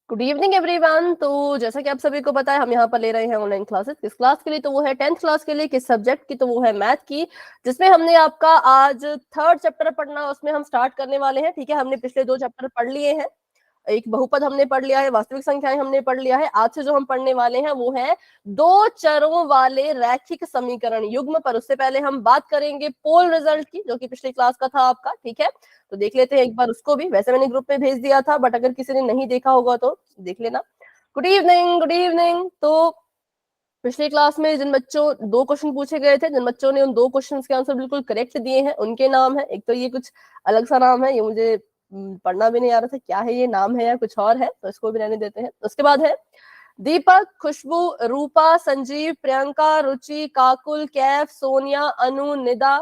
Good evening everyone. तो जैसा कि आप सभी को पता है, हम यहाँ पर ले रहे हैं ऑनलाइन क्लासेस। किस क्लास के लिए? तो वो है 10th क्लास के लिए। किस सब्जेक्ट की? तो वो है मैथ की, जिसमें हमने आपका आज 3rd चैप्टर पढ़ना, उसमें हम स्टार्ट करने वाले हैं। ठीक है, हमने पिछले 2 चैप्टर पढ़ लिए हैं। एक बहुपद हमने पढ़ लिया है, वास्तविक संख्याएं हमने पढ़ लिया है। आज से जो हम पढ़ने वाले हैं वो है 2 चरों वाले रैखिक समीकरण युग्म। पर उससे पहले हम बात करेंगे पोल रिजल्ट की, जो कि पिछली क्लास का था आपका। ठीक है, तो देख लेते हैं एक बार उसको भी। वैसे मैंने ग्रुप में भेज दिया था, बट अगर किसी ने नहीं देखा होगा तो देख लेना। Good evening, good evening. तो पिछली क्लास में जिन बच्चों 2 क्वेश्चन पूछे गए थे, जिन बच्चों ने उन 2 क्वेश्चन के आंसर बिल्कुल करेक्ट दिए हैं, उनके नाम है। एक तो ये कुछ अलग सा नाम है, ये मुझे पढ़ना भी नहीं आ रहा था, क्या है ये, नाम है या कुछ और है, तो इसको भी रहने देते हैं। उसके बाद है दीपक, खुशबू, रूपा, संजीव, प्रियंका, रुचि, काकुल, कैफ, सोनिया, अनु, निदा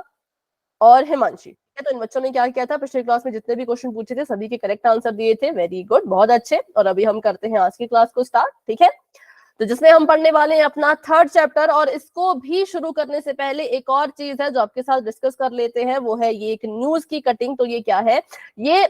और हिमांशी। तो इन बच्चों ने क्या किया था, पिछली क्लास में जितने भी क्वेश्चन पूछे थे सभी के करेक्ट आंसर दिए थे। वेरी गुड, बहुत अच्छे। और अभी हम करते हैं आज की क्लास को स्टार्ट। ठीक है, तो जिसमें हम पढ़ने वाले हैं अपना 3rd चैप्टर। और इसको भी शुरू करने से पहले एक और चीज है जो आपके साथ डिस्कस कर लेते हैं, वो है ये एक न्यूज की कटिंग। तो ये क्या है? ये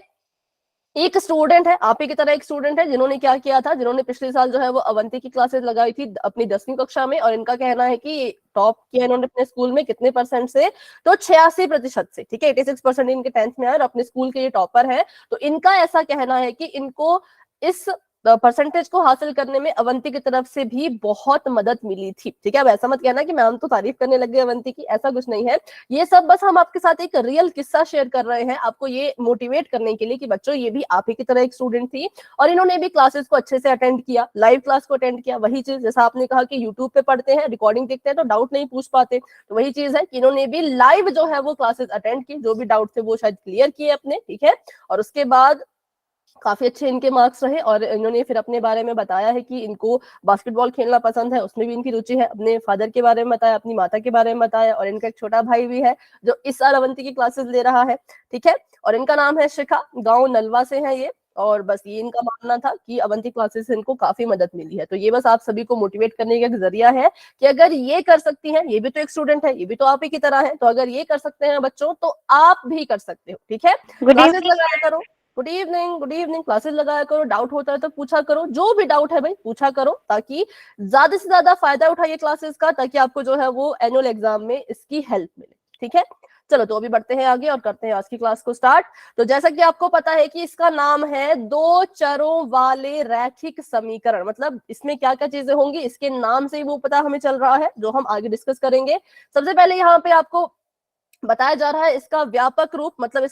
एक स्टूडेंट है, आप ही की तरह एक स्टूडेंट है, जिन्होंने क्या किया था, जिन्होंने पिछले साल जो है वो अवंती की क्लासेस लगाई थी अपनी 10वीं कक्षा में। और इनका कहना है कि टॉप किया इन्होंने अपने स्कूल में कितने परसेंट से, तो 86% से। ठीक है, 86% इनके 10th में आए और अपने स्कूल के ये टॉपर है। तो इनका ऐसा कहना है कि इनको इस परसेंटेज को हासिल करने में अवंती की तरफ से भी बहुत मदद मिली थी। ठीक है, अब ऐसा मत कहना कि मैम तो तारीफ करने लग गए अवंती की, ऐसा कुछ नहीं है। ये सब बस हम आपके साथ एक रियल किस्सा शेयर कर रहे हैं, आपको ये मोटिवेट करने के लिए कि बच्चों ये भी आप ही की तरह एक स्टूडेंट थी और इन्होंने भी क्लासेस को अच्छे से अटेंड किया, लाइव क्लास को अटेंड किया। वही चीज जैसा आपने कहा कि यूट्यूब पे पढ़ते हैं, रिकॉर्डिंग देखते हैं तो डाउट नहीं पूछ पाते, तो वही चीज है कि इन्होंने भी लाइव जो है वो क्लासेस अटेंड की, जो भी डाउट थे वो शायद क्लियर किए अपने। ठीक है, और उसके बाद काफी अच्छे इनके मार्क्स रहे। और इन्होंने फिर अपने बारे में बताया है कि इनको बास्केटबॉल खेलना पसंद है, उसमें भी इनकी रुचि है। अपने फादर के बारे में बताया, अपनी माता के बारे में बताया, और इनका एक छोटा भाई भी है जो इस साल अवंती की क्लासेस ले रहा है। ठीक है, और इनका नाम है शिखा, गाँव नलवा से है ये। और बस ये इनका मानना था कि अवंती क्लासेस से इनको काफी मदद मिली है। तो ये बस आप सभी को मोटिवेट करने का एक जरिया है कि अगर ये कर सकती हैं, ये भी तो एक स्टूडेंट है, ये भी तो आप ही की तरह है, तो अगर ये कर सकते हैं बच्चों तो आप भी कर सकते हो। ठीक है, गुड क्लासेस इवनिंग। लगाया करो। Good evening, good evening. Classes लगाया करो, डाउट होता है तो पूछा करो, जो भी डाउट है भाई पूछा करो, ताकि ज्यादा से ज्यादा फायदा उठाइए क्लासेस का, ताकि आपको जो है वो एनुअल एग्जाम में इसकी हेल्प मिले। ठीक है, चलो तो अभी बढ़ते हैं आगे और करते हैं आज की क्लास को स्टार्ट। तो जैसा कि आपको पता है कि इसका नाम है 2 चरों वाले रैखिक समीकरण। मतलब इसमें क्या क्या चीजें होंगी इसके नाम से ही वो पता हमें चल रहा है, जो हम आगे डिस्कस करेंगे। सबसे पहले यहाँ पे आपको बताया जा रहा है इसका व्यापक रूप, मतलब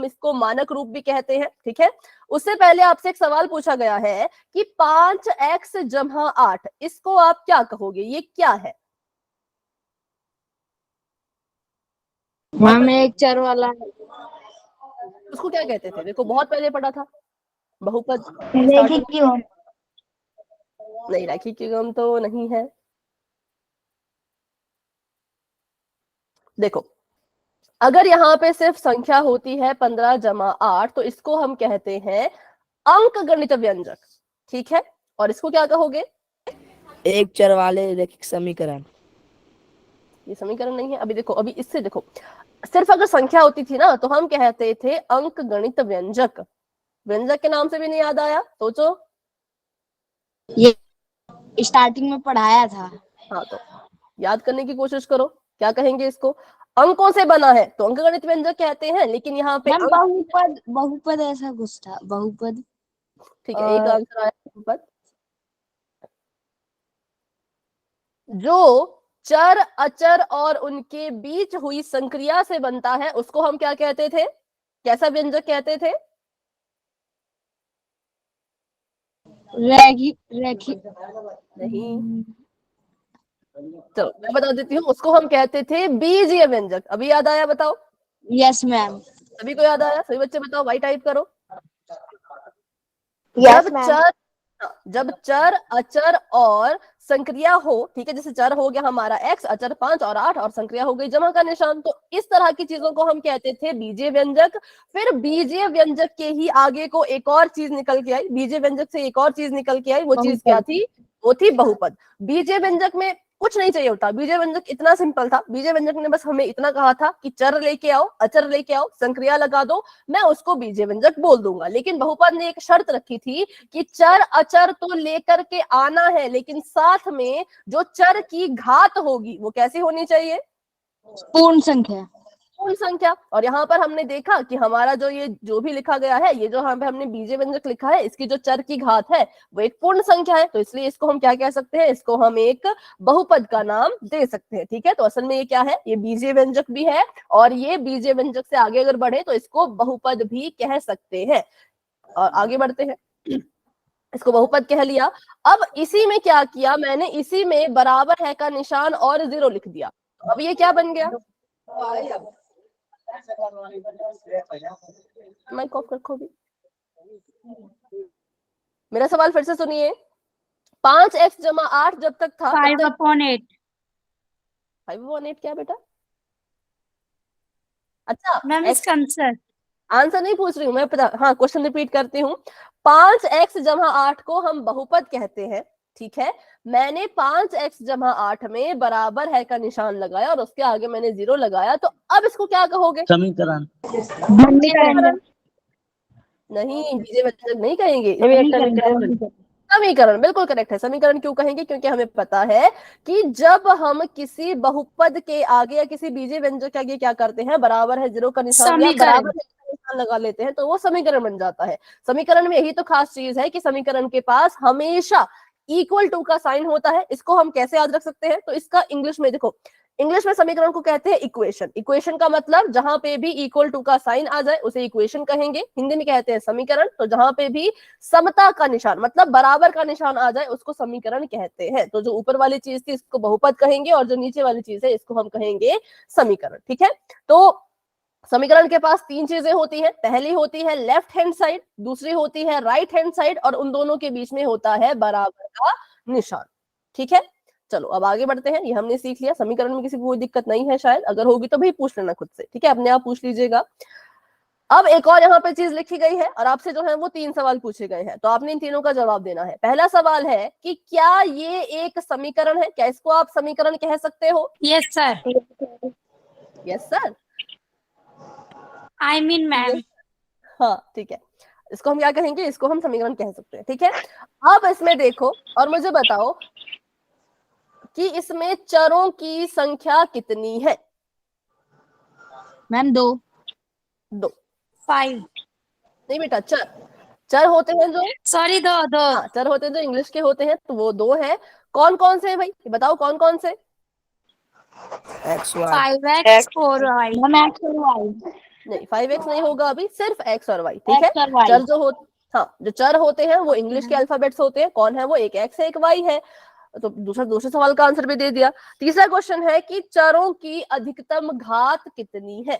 इसको मानक रूप भी कहते हैं। ठीक है, उससे पहले आपसे एक सवाल पूछा गया है कि 5x जमा 8, इसको आप क्या कहोगे, ये क्या है? मैम एक चर वाला उसको क्या कहते थे? देखो बहुत पहले पढ़ा था, बहुपद की रैखिक स्टार्टिंग। युग्म। नहीं, रैखिक युग्म तो नहीं है। देखो, अगर यहाँ पे सिर्फ संख्या होती है 15 जमा 8, तो इसको हम कहते हैं अंक गणित व्यंजक। ठीक है, और इसको क्या कहोगे? एक चर वाले रैखिक समीकरण। ये समीकरण नहीं है। अभी देखो, अभी इससे देखो, सिर्फ अगर संख्या होती थी ना तो हम कहते थे अंक गणित व्यंजक। व्यंजक के नाम से भी नहीं याद आया? सोचो। ये स्टार्टिंग में पढ़ाया था। हाँ, तो याद करने की कोशिश करो, क्या कहेंगे इसको? अंकों से बना है तो अंक गणित व्यंजक कहते हैं, लेकिन यहाँ पे मैम अंक। बहुपद ऐसा कुछ था, बहुपद। ठीक है, एक आंसर आया पर जो चर, अचर और उनके बीच हुई संक्रिया से बनता है उसको हम क्या कहते थे, कैसा व्यंजक कहते थे? रैखिक रैखिक नहीं, चलो मैं बता देती हूँ, उसको हम कहते थे बीजीय व्यंजक। अभी याद आया? बताओ। Yes ma'am. सभी को याद आया? सभी बच्चे बताओ, वाई टाइप करो। Yes ma'am. जब चर, अचर और संक्रिया हो, ठीक है, जैसे चर हो गया हमारा x, अचर 5 और 8, और संक्रिया हो गई जमा का निशान, तो इस तरह की चीजों को हम कहते थे बीजीय व्यंजक। फिर बीजीय व्यंजक के ही आगे को एक और चीज निकल के आई, बीजीय व्यंजक से एक और चीज निकल के आई, वो चीज क्या थी? वो थी बहुपद। बीजीय व्यंजक में कुछ नहीं चाहिए होता। बीजे व्यंजक इतना सिंपल था, बीजे व्यंजक ने बस हमें इतना कहा था कि चर लेके आओ, अचर लेके आओ, संक्रिया लगा दो, मैं उसको बीजे व्यंजक बोल दूंगा। लेकिन बहुपद ने एक शर्त रखी थी कि चर अचर तो लेकर के आना है, लेकिन साथ में जो चर की घात होगी वो कैसी होनी चाहिए? पूर्ण संख्या। पूर्ण संख्या। और यहाँ पर हमने देखा कि हमारा जो ये जो भी लिखा गया है, ये जो यहाँ पे हमने बीजे व्यंजक लिखा है, इसकी जो चर की घात है वो एक पूर्ण संख्या है, तो इसलिए इसको हम क्या कह सकते हैं? इसको हम एक बहुपद का नाम दे सकते हैं। ठीक है, तो असल में ये क्या है? ये बीजे व्यंजक भी है, और ये बीजे व्यंजक से आगे अगर बढ़े तो इसको बहुपद भी कह सकते हैं। और आगे बढ़ते हैं, इसको बहुपद कह लिया। अब इसी में क्या किया मैंने? इसी में बराबर है का निशान और 0 लिख दिया। अब ये क्या बन गया? माइक ऑफ रखो भी। मेरा सवाल फिर से सुनिए। 5x जमा 8 जब तक था 5/8। 5/8 क्या बेटा? अच्छा मैम इसका आंसर। आंसर नहीं पूछ रही हूँ मैं, पता, हाँ क्वेश्चन रिपीट करती हूँ। 5x जमा 8 को हम बहुपद कहते हैं, ठीक है। मैंने 5x जमा 8 में बराबर है का निशान लगाया और उसके आगे मैंने 0 लगाया, तो अब इसको क्या कहोगे? समीकरण। नहीं, बीजे व्यंजक नहीं कहेंगे, समीकरण। बिल्कुल करेक्ट है। समीकरण क्यों कहेंगे? क्योंकि हमें पता है कि जब हम किसी बहुपद के आगे या किसी बीजे व्यंजक के आगे क्या करते हैं, बराबर है 0 का निशान या बराबर है का निशान लगा लेते हैं, तो वो समीकरण बन जाता है। समीकरण में यही तो खास चीज है कि समीकरण के पास हमेशा इक्वल टू का साइन होता है। इसको हम कैसे याद रख सकते हैं? तो इसका इंग्लिश में देखो, इंग्लिश में समीकरण को कहते हैं इक्वेशन। इक्वेशन का मतलब जहां पे भी इक्वल टू का साइन आ जाए उसे इक्वेशन कहेंगे। हिंदी में कहते हैं समीकरण। तो जहां पे भी समता का निशान मतलब बराबर का निशान आ जाए उसको समीकरण कहते हैं। तो जो ऊपर वाली चीज थी इसको बहुपद कहेंगे, और जो नीचे वाली चीज है इसको हम कहेंगे समीकरण। ठीक है, तो समीकरण के पास 3 चीजें होती हैं। पहली होती है लेफ्ट हैंड साइड, दूसरी होती है राइट हैंड साइड, और उन दोनों के बीच में होता है बराबर का निशान। ठीक है, चलो अब आगे बढ़ते हैं। ये हमने सीख लिया। समीकरण में किसी को कोई दिक्कत नहीं है शायद, अगर होगी तो भाई पूछ लेना खुद से। ठीक है, अपने आप पूछ लीजिएगा। अब एक और यहाँ पे चीज लिखी गई है, और आपसे जो है वो 3 सवाल पूछे गए हैं, तो आपने इन तीनों का जवाब देना है। पहला सवाल है कि क्या ये एक समीकरण है? क्या इसको आप समीकरण कह सकते हो? Yes sir. Yes sir, I mean ma'am. हाँ ठीक है। इसको हम क्या कहेंगे? इसको हम समीकरण कह सकते हैं। ठीक है, अब इसमें देखो और मुझे बताओ कि इसमें चरों की संख्या कितनी है? मैम 2। 2। 5। नहीं बेटा, चर चर होते हैं जो, सॉरी 2। हाँ चर होते हैं जो इंग्लिश के होते हैं, तो वो 2 है। कौन कौन से है भाई? ये बताओ कौन कौन से? X y. 5x 4y। Ma'am x और y। नहीं, 5x नहीं होगा अभी, सिर्फ x और y। ठीक है, x और y। चर जो हो, हाँ जो चर होते हैं वो इंग्लिश के अल्फाबेट्स होते हैं। कौन है वो? एक x है, एक y है। तो दूसरे सवाल का आंसर भी दे दिया। तीसरा क्वेश्चन है कि चरों की अधिकतम घात कितनी है?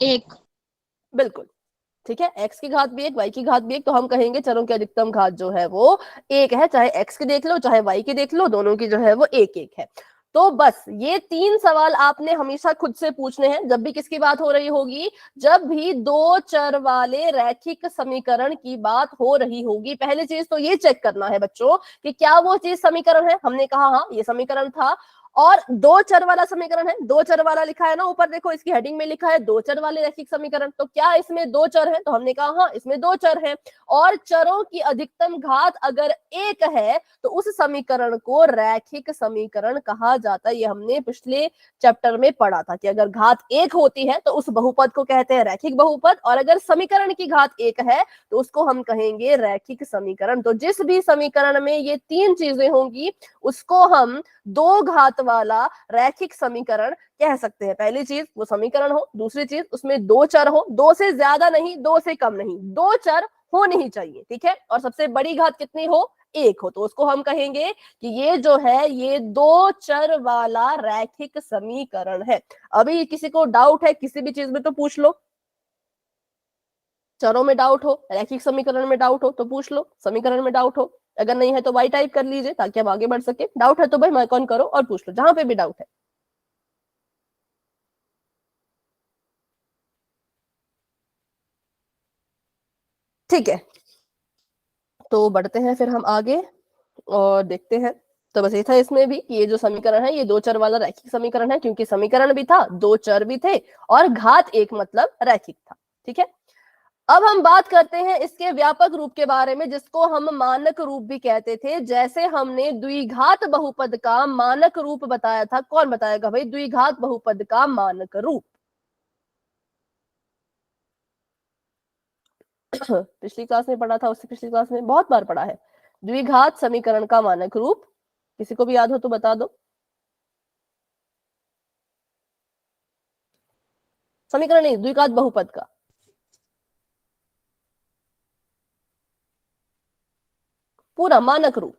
1। बिल्कुल ठीक है, x की घात भी 1, y की घात भी 1, तो हम कहेंगे चरों की अधिकतम घात जो है वो 1 है। चाहे x की देख लो चाहे y की देख लो, दोनों की जो है वो 1 1 है। तो बस ये 3 सवाल आपने हमेशा खुद से पूछने हैं जब भी किसकी बात हो रही होगी, जब भी 2 चर वाले रैखिक समीकरण की बात हो रही होगी। पहली चीज तो ये चेक करना है बच्चों कि क्या वो चीज समीकरण है। हमने कहा हाँ ये समीकरण था, और 2 चर वाला समीकरण है। 2 चर वाला लिखा है ना ऊपर, देखो इसकी हेडिंग में लिखा है 2 चर वाले रैखिक समीकरण। तो क्या इसमें 2 चर है? तो हमने कहा हाँ इसमें 2 चर है, और चरों की अधिकतम घात अगर 1 है तो उस समीकरण को रैखिक समीकरण कहा जाता है। ये हमने पिछले चैप्टर में पढ़ा था कि अगर घात 1 होती है तो उस बहुपद को कहते हैं रैखिक बहुपद, और अगर समीकरण की घात 1 है तो उसको हम कहेंगे रैखिक समीकरण। तो जिस भी समीकरण में ये 3 चीजें होंगी उसको हम 2 घात वाला रैखिक समीकरण कह सकते हैं। पहली चीज वो समीकरण हो, दूसरी चीज उसमें 2 चर हो, 2 से ज्यादा नहीं 2 से कम नहीं, 2 चर होने ही चाहिए। ठीक है, और सबसे बड़ी घात कितनी हो? 1 हो। तो उसको हम कहेंगे कि ये जो है ये 2 चर वाला रैखिक समीकरण है। अभी किसी को डाउट है किसी भी चीज में तो पूछ लो। चरों में डाउट हो, रैखिक समीकरण में डाउट हो तो पूछ लो, समीकरण में डाउट हो अगर नहीं है तो वाई टाइप कर लीजिए ताकि हम आगे बढ़ सके। डाउट है तो भाई माइक ऑन करो और पूछ लो जहां पे भी डाउट है। ठीक है, तो बढ़ते हैं फिर हम आगे और देखते हैं। तो बस ये था इसमें भी कि ये जो समीकरण है ये दो चर वाला रैखिक समीकरण है, क्योंकि समीकरण भी था, दो चर भी थे और घात एक मतलब रैखिक था। ठीक है, अब हम बात करते हैं इसके व्यापक रूप के बारे में, जिसको हम मानक रूप भी कहते थे। जैसे हमने द्विघात बहुपद का मानक रूप बताया था, कौन बताएगा भाई द्विघात बहुपद का मानक रूप? पिछली क्लास में पढ़ा था, उससे पिछली क्लास में बहुत बार पढ़ा है। द्विघात समीकरण का मानक रूप किसी को भी याद हो तो बता दो। समीकरण नहीं, द्विघात बहुपद का पूरा मानक रूप।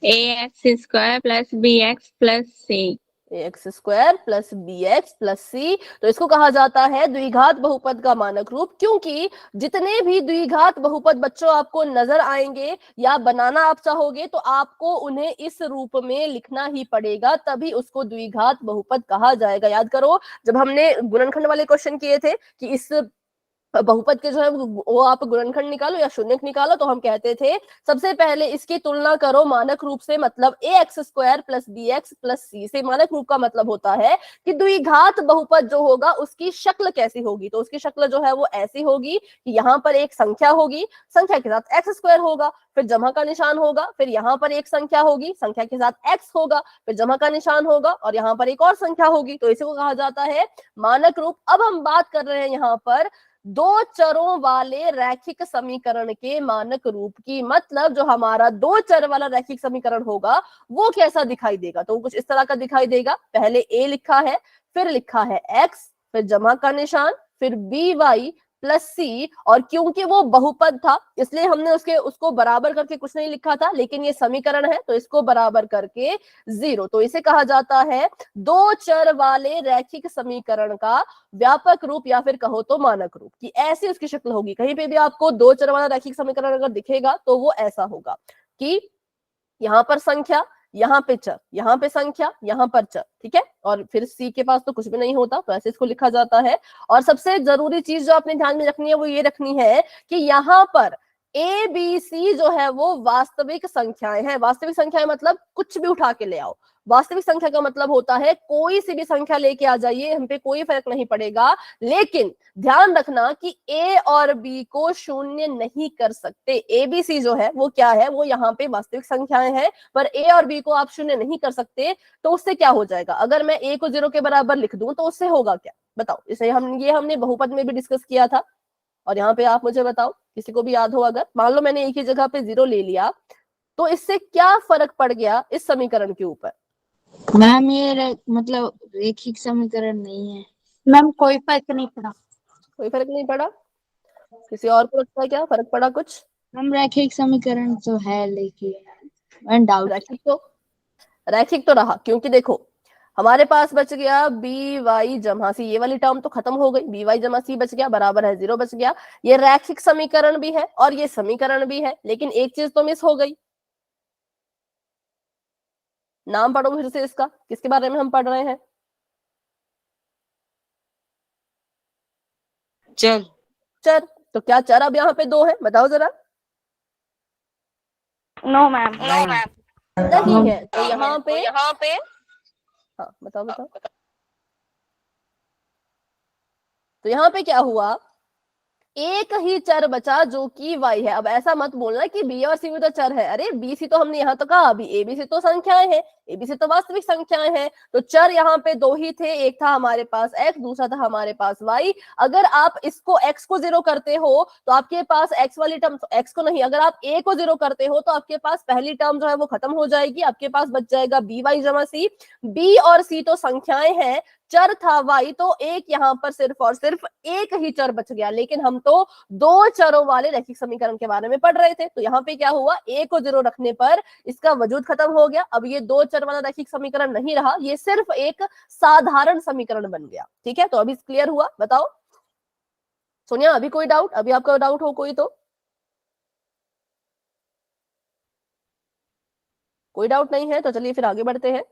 ax² plus bx plus c। X square plus B X plus C, तो इसको कहा जाता है द्विघात बहुपद का मानक रूप। क्योंकि जितने भी द्विघात बहुपद बच्चों आपको नजर आएंगे या बनाना आप चाहोगे तो आपको उन्हें इस रूप में लिखना ही पड़ेगा, तभी उसको द्विघात बहुपद कहा जाएगा। याद करो जब हमने गुणनखंड वाले क्वेश्चन किए थे कि इस बहुपद के जो है वो आप गुणनखंड निकालो या शून्यक निकालो, तो हम कहते थे सबसे पहले इसकी तुलना करो मानक रूप से, मतलब ax² plus B X plus C से। मानक रूप का मतलब होता है कि द्विघात बहुपद जो होगा उसकी शक्ल कैसी होगी, तो उसकी शक्ल जो है वो ऐसी होगी कि यहाँ पर एक संख्या होगी, संख्या के साथ x² होगा, फिर जमा का निशान होगा, फिर यहाँ पर एक संख्या होगी, संख्या के साथ x होगा, फिर जमा का निशान होगा और यहाँ पर एक और संख्या होगी, तो इसी को कहा जाता है मानक रूप। अब हम बात कर रहे हैं यहाँ पर दो चरों वाले रैखिक समीकरण के मानक रूप की। मतलब जो हमारा दो चर वाला रैखिक समीकरण होगा वो कैसा दिखाई देगा, तो कुछ इस तरह का दिखाई देगा। पहले a लिखा है, फिर लिखा है x, फिर जमा का निशान, फिर by प्लस सी, और क्योंकि वो बहुपद था इसलिए हमने उसको बराबर करके कुछ नहीं लिखा था, लेकिन ये समीकरण है तो इसको बराबर करके 0। तो इसे कहा जाता है दो चर वाले रैखिक समीकरण का व्यापक रूप या फिर कहो तो मानक रूप, कि ऐसी उसकी शक्ल होगी। कहीं पे भी आपको दो चर वाला रैखिक समीकरण अगर दिखेगा तो वो ऐसा होगा कि यहाँ पर संख्या, यहाँ पे चर, यहाँ पे संख्या, यहाँ पर चर। ठीक है, और फिर सी के पास तो कुछ भी नहीं होता, तो ऐसे इसको लिखा जाता है। और सबसे जरूरी चीज जो आपने ध्यान में रखनी है वो ये रखनी है कि यहाँ पर ए बी सी जो है वो वास्तविक संख्याएं हैं। वास्तविक संख्याएं मतलब कुछ भी उठा के ले आओ। वास्तविक संख्या का मतलब होता है कोई सी भी संख्या लेके आ जाइए, हम पे कोई फर्क नहीं पड़ेगा, लेकिन ध्यान रखना कि ए और बी को शून्य नहीं कर सकते। ए बी सी जो है वो क्या है, वो यहाँ पे वास्तविक संख्याएं हैं, पर ए और बी को आप शून्य नहीं कर सकते। तो उससे क्या हो जाएगा, अगर मैं ए को 0 के बराबर लिख दूं तो उससे होगा क्या, बताओ। इसे हमने बहुपद में भी डिस्कस किया था। और यहाँ पे आप मुझे बताओ, किसी को भी याद हो, अगर मान लो मैंने एक ही जगह पे 0 ले लिया तो इससे क्या फर्क पड़ गया इस समीकरण के ऊपर? मैम ये मतलब रैखिक समीकरण नहीं है। मैम कोई फर्क नहीं पड़ा। कोई फर्क नहीं पड़ा? किसी और को लगता है क्या फर्क पड़ा कुछ? हम रैखिक समीकरण तो है लेकिन डाउट। रैखिक तो रहा, क्योंकि देखो हमारे पास बच गया बी वाई जमा सी, ये वाली टर्म तो खत्म हो गई, बी वाई जमा सी बच गया, बराबर है 0 बच गया। ये रैखिक समीकरण भी है और ये समीकरण भी है, लेकिन एक चीज तो मिस हो गई। नाम पढ़ो फिर से इसका, किसके बारे में हम पढ़ रहे हैं? चर। चर। तो क्या चर अब यहाँ पे दो है, बताओ जरा। No ma'am. नहीं है, तो यहाँ पे हाँ बताओ। तो यहाँ पे क्या हुआ, एक ही चर बचा जो कि y है। अब ऐसा मत बोलना कि b और c भी तो चर है, अरे b c तो हमने यहाँ तो कहा, अभी a b c तो संख्याएं हैं, a b c तो वास्तविक संख्याएं हैं। तो चर यहाँ पे दो ही थे, एक था हमारे पास x, दूसरा था हमारे पास y। अगर आप इसको x को 0 करते हो तो आपके पास x वाली टर्म, x को नहीं, अगर आप a को 0 करते हो तो आपके पास पहली टर्म जो है वो खत्म हो जाएगी, आपके पास बच जाएगा by जमा c। b और c तो संख्याएं हैं, चर था y, तो एक यहाँ पर सिर्फ और सिर्फ एक ही चर बच गया। लेकिन हम तो दो चरों वाले रैखिक समीकरण के बारे में पढ़ रहे थे, तो यहाँ पे क्या हुआ, a को 0 रखने पर इसका वजूद खत्म हो गया। अब ये दो चर वाला रैखिक समीकरण नहीं रहा, ये सिर्फ एक साधारण समीकरण बन गया। ठीक है, तो अभी क्लियर हुआ? बताओ सोनिया, अभी कोई डाउट? अभी आपका डाउट हो कोई तो? कोई डाउट नहीं है? तो चलिए फिर आगे बढ़ते हैं।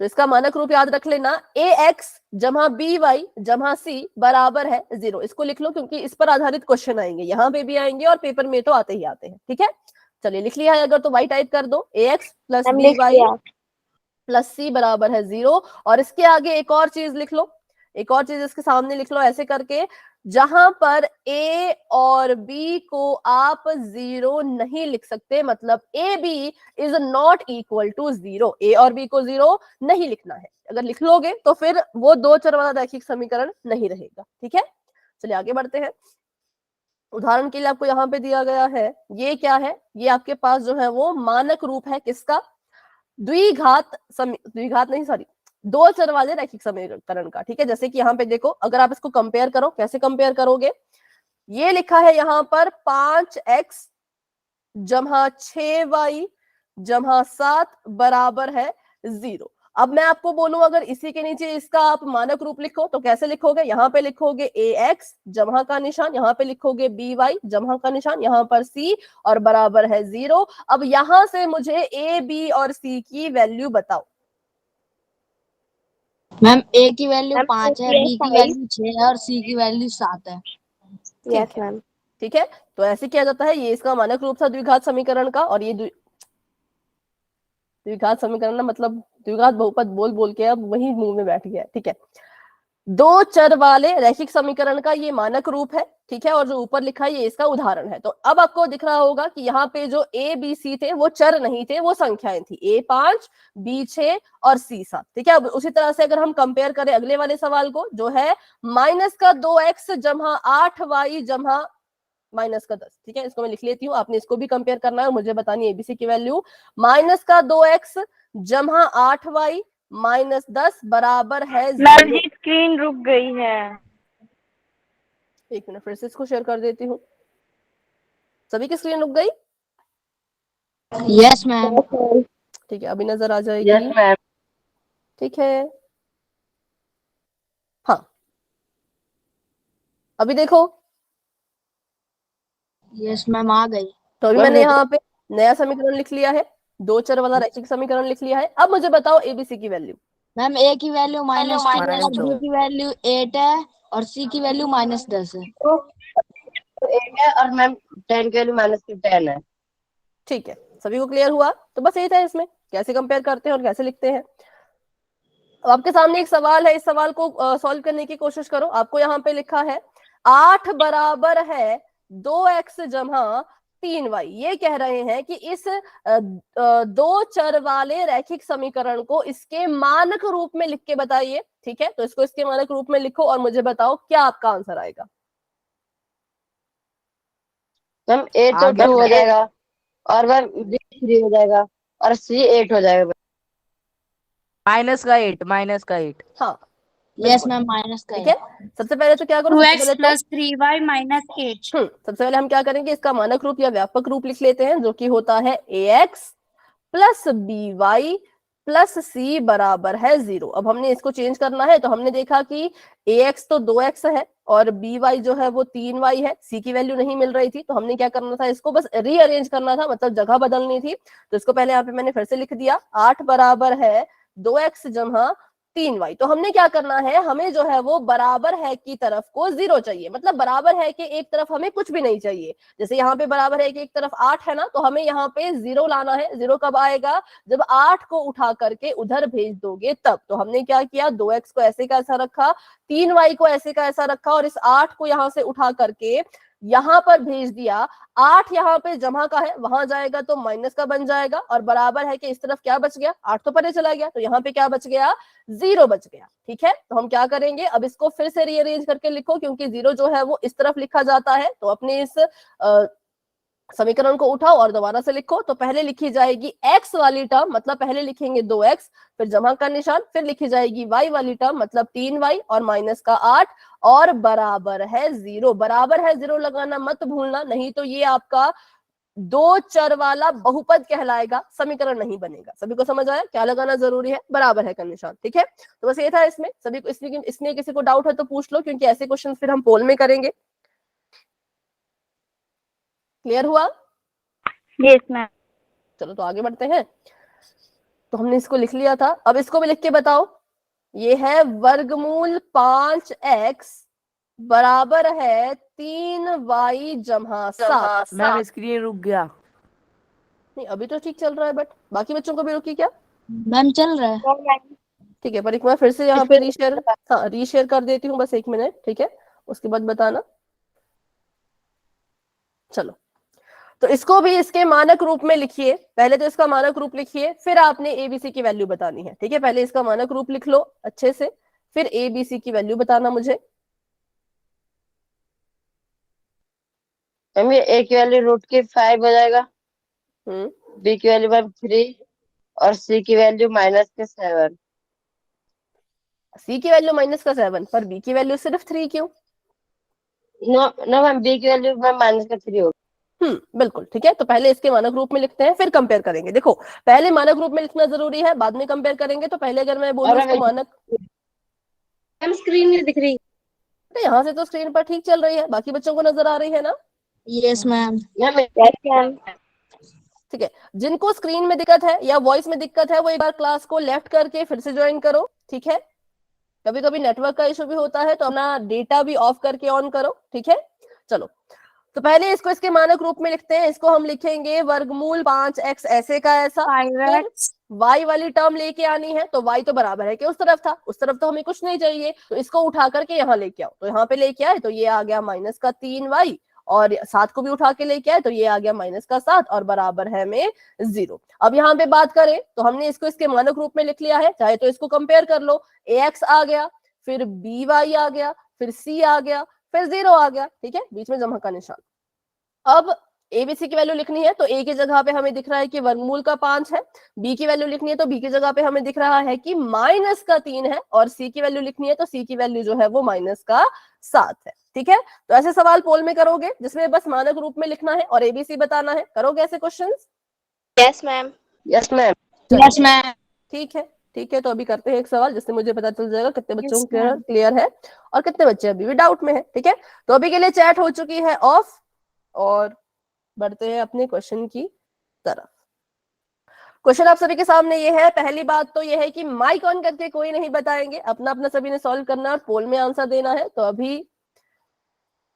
तो इसका मानक रूप याद रख लेना, ax जमा by जमा c बराबर है 0। इसको लिख लो क्योंकि इस पर आधारित क्वेश्चन आएंगे, यहाँ पे भी आएंगे और पेपर में तो आते ही आते हैं। ठीक है, चलिए लिख लिया है अगर तो y टाइप कर दो, ax plus by plus c बराबर है 0। और इसके आगे एक और चीज लिख लो, एक और चीज इसके सामने लिख लो ऐसे करके, जहां पर a और b को आप 0 नहीं लिख सकते, मतलब a b is not equal to 0, a और b को 0 नहीं लिखना है। अगर लिख लोगे तो फिर वो दो चर वाला रैखिक समीकरण नहीं रहेगा। ठीक है, चलिए आगे बढ़ते हैं। उदाहरण के लिए आपको यहाँ पे दिया गया है, ये क्या है, ये आपके पास जो है वो मानक रूप है किसका, द्विघात नहीं सॉरी दो चर वाले रैखिक समीकरण का। ठीक है, जैसे कि यहाँ पे देखो, अगर आप इसको कंपेयर करो, कैसे कंपेयर करोगे, ये लिखा है यहाँ पर 5x जमा 6y जमा 7 बराबर है 0। अब मैं आपको बोलूं अगर इसी के नीचे इसका आप मानक रूप लिखो तो कैसे लिखोगे, यहाँ पे लिखोगे ax जमा का निशान, यहाँ पे लिखोगे by जमा का निशान, यहाँ पर c और बराबर है 0। अब यहां से मुझे a b और c की वैल्यू बताओ। मैम a की वैल्यू मैम, 5 है, ये b की 5 वैल्यू 6 है और c की वैल्यू 7 है। Yes ma'am. ठीक है, तो ऐसे किया जाता है, ये इसका मानक रूप था द्विघात समीकरण का। और ये द्विघात समीकरण ना, मतलब द्विघात बहुपद बोल बोल के अब वही मुंह में बैठ गया। ठीक है, दो चर वाले रैखिक समीकरण का ये मानक रूप है। ठीक है, और जो ऊपर लिखा है ये इसका उदाहरण है। तो अब आपको दिख रहा होगा कि यहाँ पे जो a b c थे वो चर नहीं थे, वो संख्याएं थी, a 5 b 6 और c 7। ठीक है, अब उसी तरह से अगर हम कंपेयर करें अगले वाले सवाल को, जो है माइनस का 2x जमा 8y जमा माइनस का 10। ठीक है, इसको मैं लिख लेती हूँ, आपने इसको भी कंपेयर करना है और मुझे बतानी है एबीसी की वैल्यू। माइनस का 2x जमा 8y माइनस 10 बराबर है 0। स्क्रीन रुक गई है। एक मिनट, फिर से इसको शेयर कर देती हूँ। सभी की स्क्रीन रुक गई? Yes ma'am. ठीक है, अभी नजर आ जाएगी। Yes ma'am. ठीक है, हाँ अभी देखो। यस मैम आ गई। तो अभी मैंने यहाँ पे नया समीकरण लिख लिया है, दो चर वाला रैखिक समीकरण लिख लिया है। अब मुझे बताओ एबीसी की वैल्यू। मैम a की वैल्यू -3 है और b की वैल्यू 8 है और c की वैल्यू -10 है। तो 8 है और मैम 10 की वैल्यू -10 है। ठीक है, सभी को क्लियर हुआ? तो बस यही था इसमें, कैसे कंपेयर करते हैं और कैसे लिखते हैं। अब आपके सामने एक सवाल है, इस सवाल को सॉल्व करने की कोशिश करो। आपको यहाँ पे लिखा है 8 बराबर है 2x जमा 3y। ये कह रहे हैं कि इस दो चर वाले रैखिक समीकरण को इसके मानक रूप में लिख के बताइए। ठीक है, तो इसको इसके मानक रूप में लिखो और मुझे बताओ क्या आपका आंसर आएगा। मैम a तो 2 हो जाएगा और मैम b 3 हो जाएगा और c 8 हो जाएगा। -8 हाँ यस मैम माइनस का ठीक है, सबसे पहले तो क्या करो, 2x + 3y - 8। सबसे पहले हम क्या करेंगे, इसका मानक रूप या व्यापक रूप लिख लेते हैं, जो कि होता है ax plus by plus c बराबर है 0। अब हमने इसको चेंज करना है, तो हमने देखा कि ax तो 2x है और by जो है वो 3y है, c की वैल्यू नहीं मिल रही थी, तो हमने क्या करना था, इसको बस रीअरेंज करना था, मतलब जगह बदलनी थी। तो इसको पहले यहाँ पे मैंने फिर से लिख दिया, 8 बराबर है 2x जमा 3y। तो हमने क्या करना है, हमें जो है वो बराबर है की तरफ को 0 चाहिए, मतलब बराबर है कि एक तरफ हमें कुछ भी नहीं चाहिए। जैसे यहाँ पे बराबर है कि एक तरफ 8 है ना, तो हमें यहाँ पे 0 लाना है। 0 कब आएगा, जब 8 को उठा करके उधर भेज दोगे तब। तो हमने क्या किया, 2x को ऐसे का ऐसा रखा, 3y को ऐसे का ऐसा रखा और इस 8 को यहाँ से उठा करके यहाँ पर भेज दिया। 8 यहाँ पे जमा का है, वहां जाएगा तो माइनस का बन जाएगा, और बराबर है कि इस तरफ क्या बच गया, 8 तो परे चला गया, तो यहाँ पे क्या बच गया, 0 बच गया। ठीक है, तो हम क्या करेंगे, अब इसको फिर से रीअरेंज करके लिखो, क्योंकि 0 जो है वो इस तरफ लिखा जाता है। तो अपने इस समीकरण को उठाओ और दोबारा से लिखो। तो पहले लिखी जाएगी x वाली टर्म, मतलब पहले लिखेंगे 2x, फिर जमा का निशान, फिर लिखी जाएगी y वाली टर्म, मतलब 3y और माइनस का 8 और बराबर है 0। बराबर है 0 लगाना मत भूलना, नहीं तो ये आपका दो चर वाला बहुपद कहलाएगा, समीकरण नहीं बनेगा। सभी को समझ आया, क्या लगाना जरूरी है, बराबर है का निशान। ठीक है, तो बस ये था इसमें। सभी को इसमें किसी को डाउट है तो पूछ लो, क्योंकि ऐसे क्वेश्चन फिर हम पोल में करेंगे। क्लियर हुआ? Yes ma'am. चलो तो आगे बढ़ते हैं। तो हमने इसको लिख लिया था। अब इसको भी लिख के बताओ। ये है वर्गमूल 5x बराबर है 3y जमा 7। मैम स्क्रीन रुक गया। नहीं अभी तो ठीक चल रहा है, बट बाकी बच्चों को भी रुकी क्या? मैम चल रहा है। ठीक है, पर एक बार फिर से यहाँ पे रीशेयर, हाँ रीशेयर कर देती हूँ, बस 1 मिनट, ठीक है, उसके बाद बताना। चलो, तो इसको भी इसके मानक रूप में लिखिए। पहले तो इसका मानक रूप लिखिए, फिर आपने एबीसी की वैल्यू बतानी है, ठीक है। पहले इसका मानक रूप लिख लो अच्छे से, फिर एबीसी की वैल्यू बताना मुझे। मम्मी ए की वैल्यू √5 हो जाएगा, बी की वैल्यू 3 और सी की वैल्यू -7। सी की वैल्यू -7, पर बी की वैल्यू सिर्फ 3 क्यों? नो नो मैम, बी की वैल्यू मैम -3 होगी। बिल्कुल ठीक है। तो पहले इसके मानक रूप में लिखते हैं, फिर कंपेयर करेंगे। देखो, पहले मानक रूप में लिखना जरूरी है, बाद में कंपेयर करेंगे। तो पहले अगर मैं बोलूं और इसको मानक, मैम स्क्रीन नहीं दिख रही। तो यहाँ से तो स्क्रीन पर ठीक चल रही है, बाकी बच्चों को नजर आ रही है ना? Yes ma'am. Ma'am yes ma'am. ठीक है। जिनको स्क्रीन में दिक्कत है या वॉइस में दिक्कत है, वो एक बार क्लास को लेफ्ट करके फिर से ज्वाइन करो, ठीक है। कभी कभी नेटवर्क का इशू भी होता है, तो अपना डेटा भी ऑफ करके ऑन करो, ठीक है। चलो, तो पहले इसको इसके मानक रूप में लिखते हैं। इसको हम लिखेंगे वर्गमूल 5x ऐसे का ऐसा, फिर y वाली टर्म लेके आनी है। तो y तो बराबर है कि उस तरफ था, उस तरफ तो हमें कुछ नहीं चाहिए, तो इसको उठा करके यहाँ लेके आओ। तो यहाँ पे लेके आए तो ये आ गया -3y, और 7 को भी उठा के लेके आए तो ये आ गया -7, और बराबर है में 0। अब यहाँ पे बात करें तो हमने इसको इसके मानक रूप में लिख लिया है, चाहे तो इसको कंपेयर कर लो। ax आ गया, फिर by आ गया, फिर c आ गया, फिर 0 आ गया, ठीक है, बीच में जमा का निशान। अब एबीसी की वैल्यू लिखनी है, तो ए की जगह पे हमें दिख रहा है कि वर्गमूल का 5 है। बी की वैल्यू लिखनी है, तो बी की जगह पे हमें दिख रहा है कि -3 है। और सी की वैल्यू लिखनी है, तो सी की वैल्यू जो है वो -7 है, ठीक है। तो ऐसे सवाल पोल में करोगे जिसमें बस मानक रूप में लिखना है और एबीसी बताना है। करोगे ऐसे questions? Yes ma'am. Yes ma'am. Yes ma'am. ठीक है, ठीक है। तो अभी करते हैं एक सवाल जिससे मुझे पता चल जाएगा कितने बच्चों Yes, को ma'am. क्लियर है और कितने बच्चे अभी भी डाउट में है, ठीक है। तो अभी के लिए चैट हो चुकी है ऑफ, और बढ़ते हैं अपने क्वेश्चन की तरफ। क्वेश्चन आप सभी के सामने ये है। पहली बात तो ये है कि माइक ऑन करके कोई नहीं बताएंगे, अपना अपना सभी ने सॉल्व करना है और पोल में आंसर देना है। तो अभी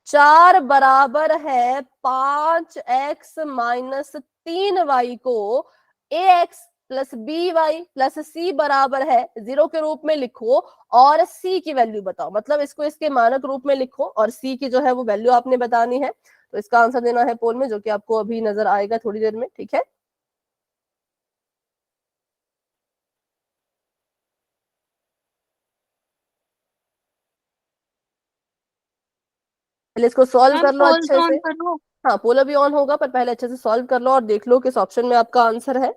4 बराबर है 5x - 3y को ax plus by plus c बराबर है 0 के रूप में लिखो, और c की वैल्यू बताओ। मतलब इसको इसके मानक रूप में लिखो और c की जो है वो वैल्यू आपने बतानी है। तो इसका आंसर देना है पोल में, जो कि आपको अभी नजर आएगा थोड़ी देर में, ठीक है। पहले इसको सॉल्व कर लो अच्छे से। हाँ, पोल अभी ऑन होगा, पर पहले अच्छे से सॉल्व कर लो और देख लो किस ऑप्शन में आपका आंसर है,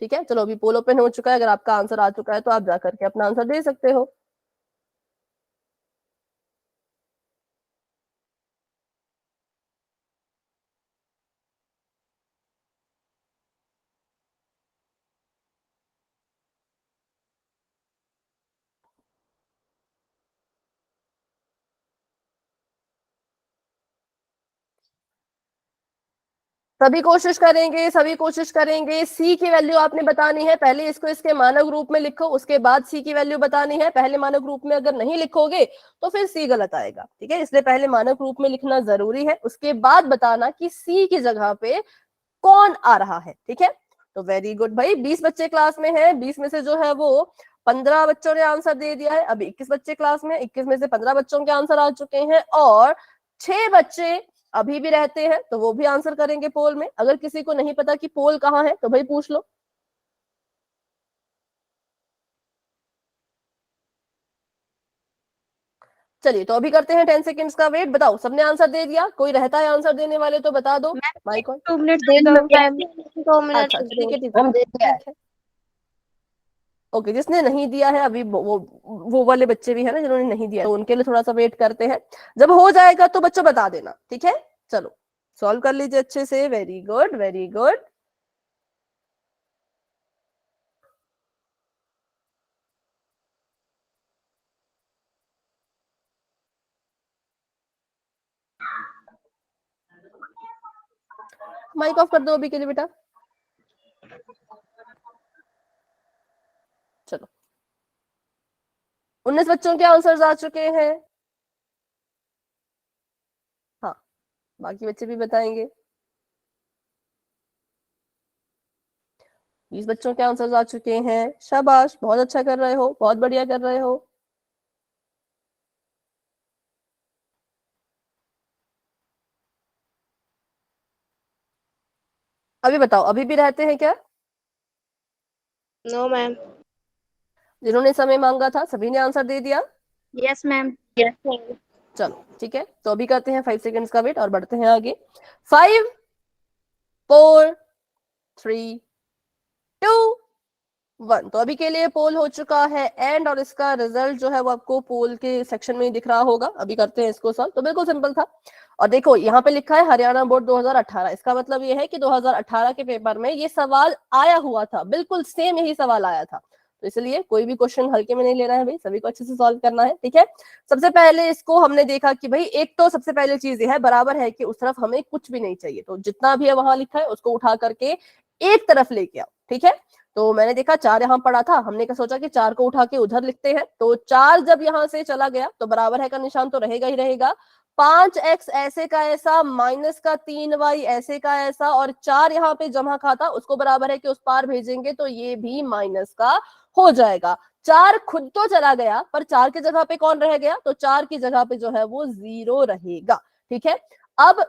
ठीक है। चलो, अभी पोल ओपन हो चुका है। अगर आपका आंसर आ चुका है तो आप जा करके अपना आंसर दे सकते हो। सभी कोशिश करेंगे, सभी कोशिश करेंगे। सी की वैल्यू आपने बतानी है। पहले इसको इसके मानक रूप में लिखो, उसके बाद सी की वैल्यू बतानी है। पहले मानक रूप में अगर नहीं लिखोगे तो फिर सी गलत आएगा, ठीक है। इसलिए पहले मानक रूप में लिखना जरूरी है, उसके बाद बताना कि सी की जगह पे कौन आ रहा है, ठीक है। तो वेरी गुड भाई, 20 बच्चे क्लास में हैं। 20 में से जो है वो 15 बच्चों ने आंसर दे दिया है। अभी 21 बच्चे क्लास में, 21 में से 15 बच्चों के आंसर आ चुके हैं, और 6 बच्चे अभी भी रहते हैं, तो वो भी आंसर करेंगे पोल में। अगर किसी को नहीं पता कि पोल कहाँ है तो भाई पूछ लो। चलिए, तो अभी करते हैं 10 सेकेंड्स का वेट। बताओ, सबने आंसर दे दिया? कोई रहता है आंसर देने वाले तो बता दो। Mic on. 2 मिनट दे दो मैम, 2 मिनट अच्छा, ठीक है, ठीक हम दे दिया है। है। ओके, जिसने नहीं दिया है अभी, वो वाले बच्चे भी है ना जिन्होंने नहीं दिया, तो उनके लिए थोड़ा सा वेट करते हैं। जब हो जाएगा तो बच्चों बता देना, ठीक है। चलो, सॉल्व कर लीजिए अच्छे से। Very good, very good. Mike off कर दो अभी के लिए बेटा। चलो 19 बच्चों के आंसर्स आ चुके हैं। हाँ, बाकी बच्चे भी बताएंगे। 20 बच्चों के आंसर्स आ चुके हैं। शाबाश, बहुत अच्छा कर रहे हो, बहुत बढ़िया कर रहे हो। अभी बताओ, अभी भी रहते हैं क्या? No ma'am. जिन्होंने समय मांगा था सभी ने आंसर दे दिया? Yes ma'am. यस चलो ठीक है, तो अभी करते हैं 5 सेकेंड्स का वेट और बढ़ते हैं आगे। 5 4 3 2 1। तो अभी के लिए पोल हो चुका है एंड, और इसका रिजल्ट जो है वो आपको पोल के सेक्शन में ही दिख रहा होगा। अभी करते हैं इसको सॉल्व। तो बिल्कुल सिंपल था। और देखो यहाँ पे लिखा है हरियाणा बोर्ड 2018। इसका मतलब ये है कि 2018 के पेपर में ये सवाल आया हुआ था, बिल्कुल सेम यही सवाल आया था। तो इसलिए कोई भी क्वेश्चन हल्के में नहीं लेना है भाई, सभी को अच्छे से सॉल्व करना है। ठीक है, सबसे पहले इसको हमने देखा कि भाई एक तो सबसे पहले चीज ये है, बराबर है कि उस तरफ हमें कुछ भी नहीं चाहिए, तो जितना भी है वहां लिखा है उसको उठा करके एक तरफ लेके आओ। ठीक है, तो मैंने देखा 4 यहाँ पड़ा था, हमने क्या सोचा कि 4 को उठा के उधर लिखते हैं। तो 4 जब यहाँ से चला गया तो बराबर है का निशान तो रहेगा ही रहेगा। 5x ऐसे का ऐसा माइनस का 3y ऐसे का ऐसा, और 4 यहाँ पे जमा खाता उसको बराबर है कि उस पार भेजेंगे तो ये भी माइनस का हो जाएगा। 4 खुद तो चला गया, पर 4 की जगह पे कौन रह गया? तो 4 की जगह पे जो है वो 0 रहेगा। ठीक है, अब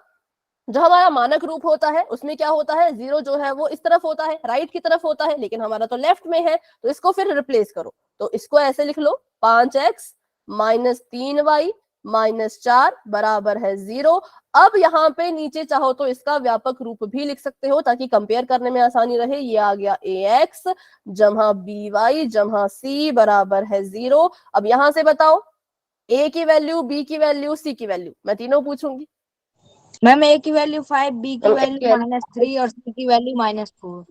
जो हमारा मानक रूप होता है उसमें क्या होता है, 0 जो है वो इस तरफ होता है, राइट की तरफ होता है, लेकिन हमारा तो लेफ्ट में है, तो इसको फिर रिप्लेस करो। तो इसको ऐसे लिख लो, 5x माइनस 3y माइनस 4 बराबर है 0। अब यहाँ पे नीचे चाहो तो इसका व्यापक रूप भी लिख सकते हो ताकि कंपेयर करने में आसानी रहे। ये आ गया ax जमा by जमा c बराबर है 0। अब यहां से बताओ a की वैल्यू, b की वैल्यू, c की वैल्यू, मैं तीनों पूछूंगी। मैम ए की वैल्यू 5, बी की मैम, वैल्यू -3 और सी की वैल्यू -4।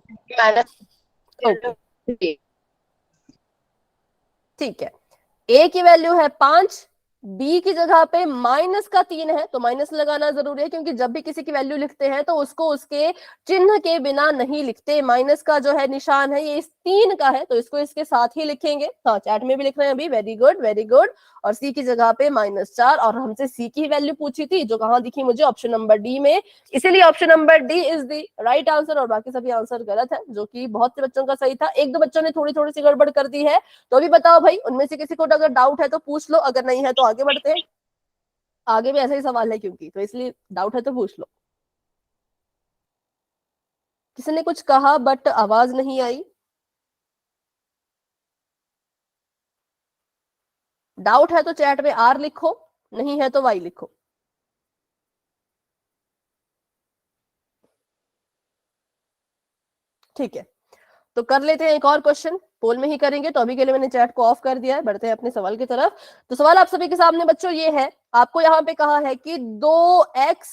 ओके ठीक है, ए की वैल्यू है 5, बी की जगह पे माइनस का 3 है, तो माइनस लगाना जरूरी है क्योंकि जब भी किसी की वैल्यू लिखते हैं तो उसको उसके चिन्ह के बिना नहीं लिखते। माइनस का जो है निशान है ये इस 3 का है, तो इसको इसके साथ ही लिखेंगे। हाँ, चैट में भी लिख रहे हैं अभी, वेरी गुड वेरी गुड। और सी की जगह पे -4, और हमसे सी की वैल्यू पूछी थी जो कहाँ दिखी मुझे, ऑप्शन नंबर डी में, इसीलिए option number D is the right answer. और बाकी सभी आंसर गलत है, जो कि बहुत से बच्चों का सही था। एक दो बच्चों ने थोड़ी थोड़ी सी गड़बड़ कर दी है। तो अभी बताओ भाई, उनमें से किसी को अगर डाउट है तो पूछ लो, अगर नहीं है तो आगे बढ़ते हैं। आगे भी ऐसा ही सवाल है क्योंकि, तो इसलिए डाउट है तो पूछ लो। किसी ने कुछ कहा बट आवाज नहीं आई। डाउट है तो चैट में आर लिखो, नहीं है तो वाई लिखो। ठीक है, तो कर लेते हैं एक और क्वेश्चन, पोल में ही करेंगे। तो अभी के लिए मैंने चैट को ऑफ कर दिया है, बढ़ते हैं अपने सवाल की तरफ। तो सवाल आप सभी के सामने बच्चों ये है, आपको यहाँ पे कहा है कि 2x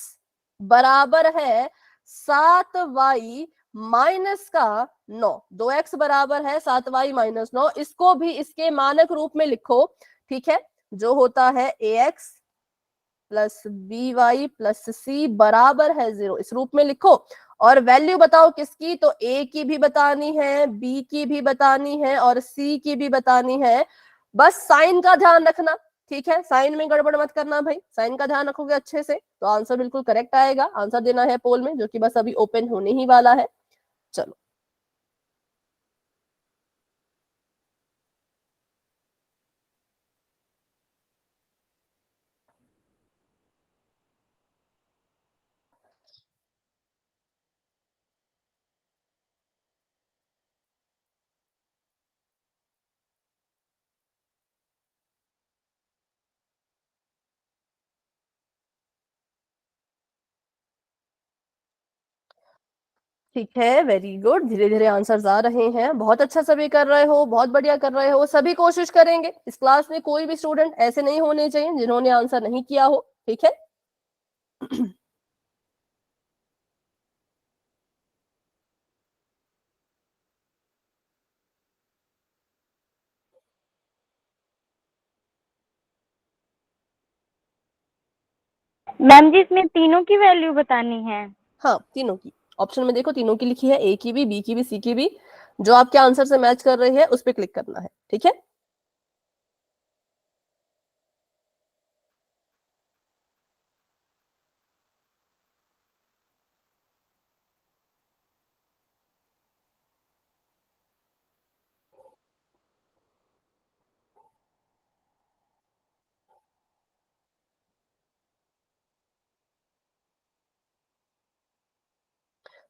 बराबर है 7y माइनस का 9। 2x बराबर है 7y माइनस 9, इसको भी इसके मानक रूप में लिखो। ठीक है, जो होता है ax plus by plus c बराबर है 0, इस रूप में लिखो। और वैल्यू बताओ किसकी, तो a की भी बतानी है, b की भी बतानी है और c की भी बतानी है। बस साइन का ध्यान रखना, ठीक है, साइन में गड़बड़ मत करना भाई, साइन का ध्यान रखोगे अच्छे से तो आंसर बिल्कुल करेक्ट आएगा। आंसर देना है पोल में, जो कि बस अभी ओपन होने ही वाला है। चलो ठीक है, वेरी गुड, धीरे धीरे आंसर्स आ रहे हैं। बहुत अच्छा सभी कर रहे हो, बहुत बढ़िया कर रहे हो। सभी कोशिश करेंगे, इस क्लास में कोई भी स्टूडेंट ऐसे नहीं होने चाहिए जिन्होंने आंसर नहीं किया हो। ठीक है मैम जी इसमें तीनों की वैल्यू बतानी है। हाँ, तीनों की। ऑप्शन में देखो तीनों की लिखी है, ए की भी, बी की भी, सी की भी। जो आपके आंसर से मैच कर रही है उस पर क्लिक करना है, ठीक है।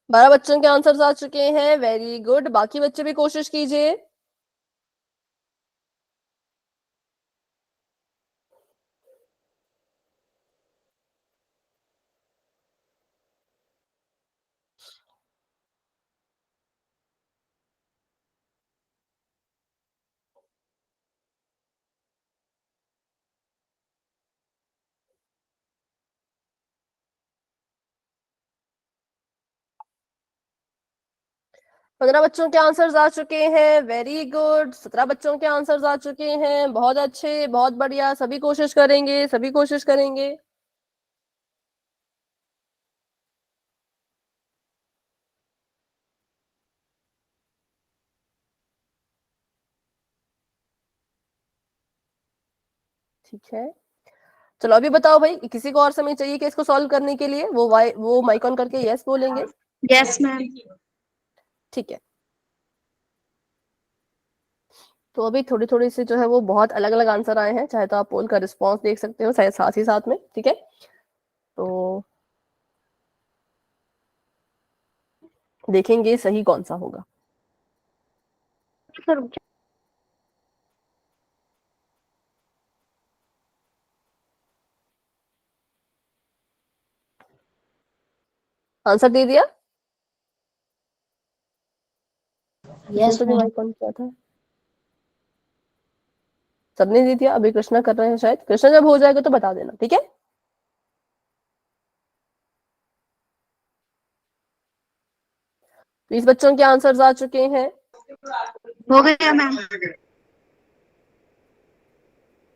बारह बच्चों के आंसर्स आ चुके हैं, वेरी गुड। बाकी बच्चे भी कोशिश कीजिए। पंद्रह बच्चों के आंसर्स आ चुके हैं, वेरी गुड। 17 बच्चों के आंसर्स आ चुके हैं, बहुत अच्छे, बहुत बढ़िया। सभी कोशिश करेंगे, सभी कोशिश करेंगे। ठीक है, चलो अभी बताओ भाई, किसी को और समय चाहिए कि इसको सॉल्व करने के लिए? वो माइक ऑन करके यस बोलेंगे। Yes ma'am. ठीक है, तो अभी थोड़ी थोड़ी सी जो है वो बहुत अलग अलग आंसर आए हैं, चाहे तो आप पोल का रिस्पॉन्स देख सकते हो शायद साथ ही साथ में, ठीक है। तो देखेंगे सही कौन सा होगा। आंसर दे दिया? यस तो भी मैम। माइक ऑन किया था, सबने दे दिया। अभी कृष्णा कर रहे हैं शायद, कृष्णा जब हो जाएगा तो बता देना, ठीक है। 20 बच्चों के आंसर्स आ चुके हैं, हो गया मैम।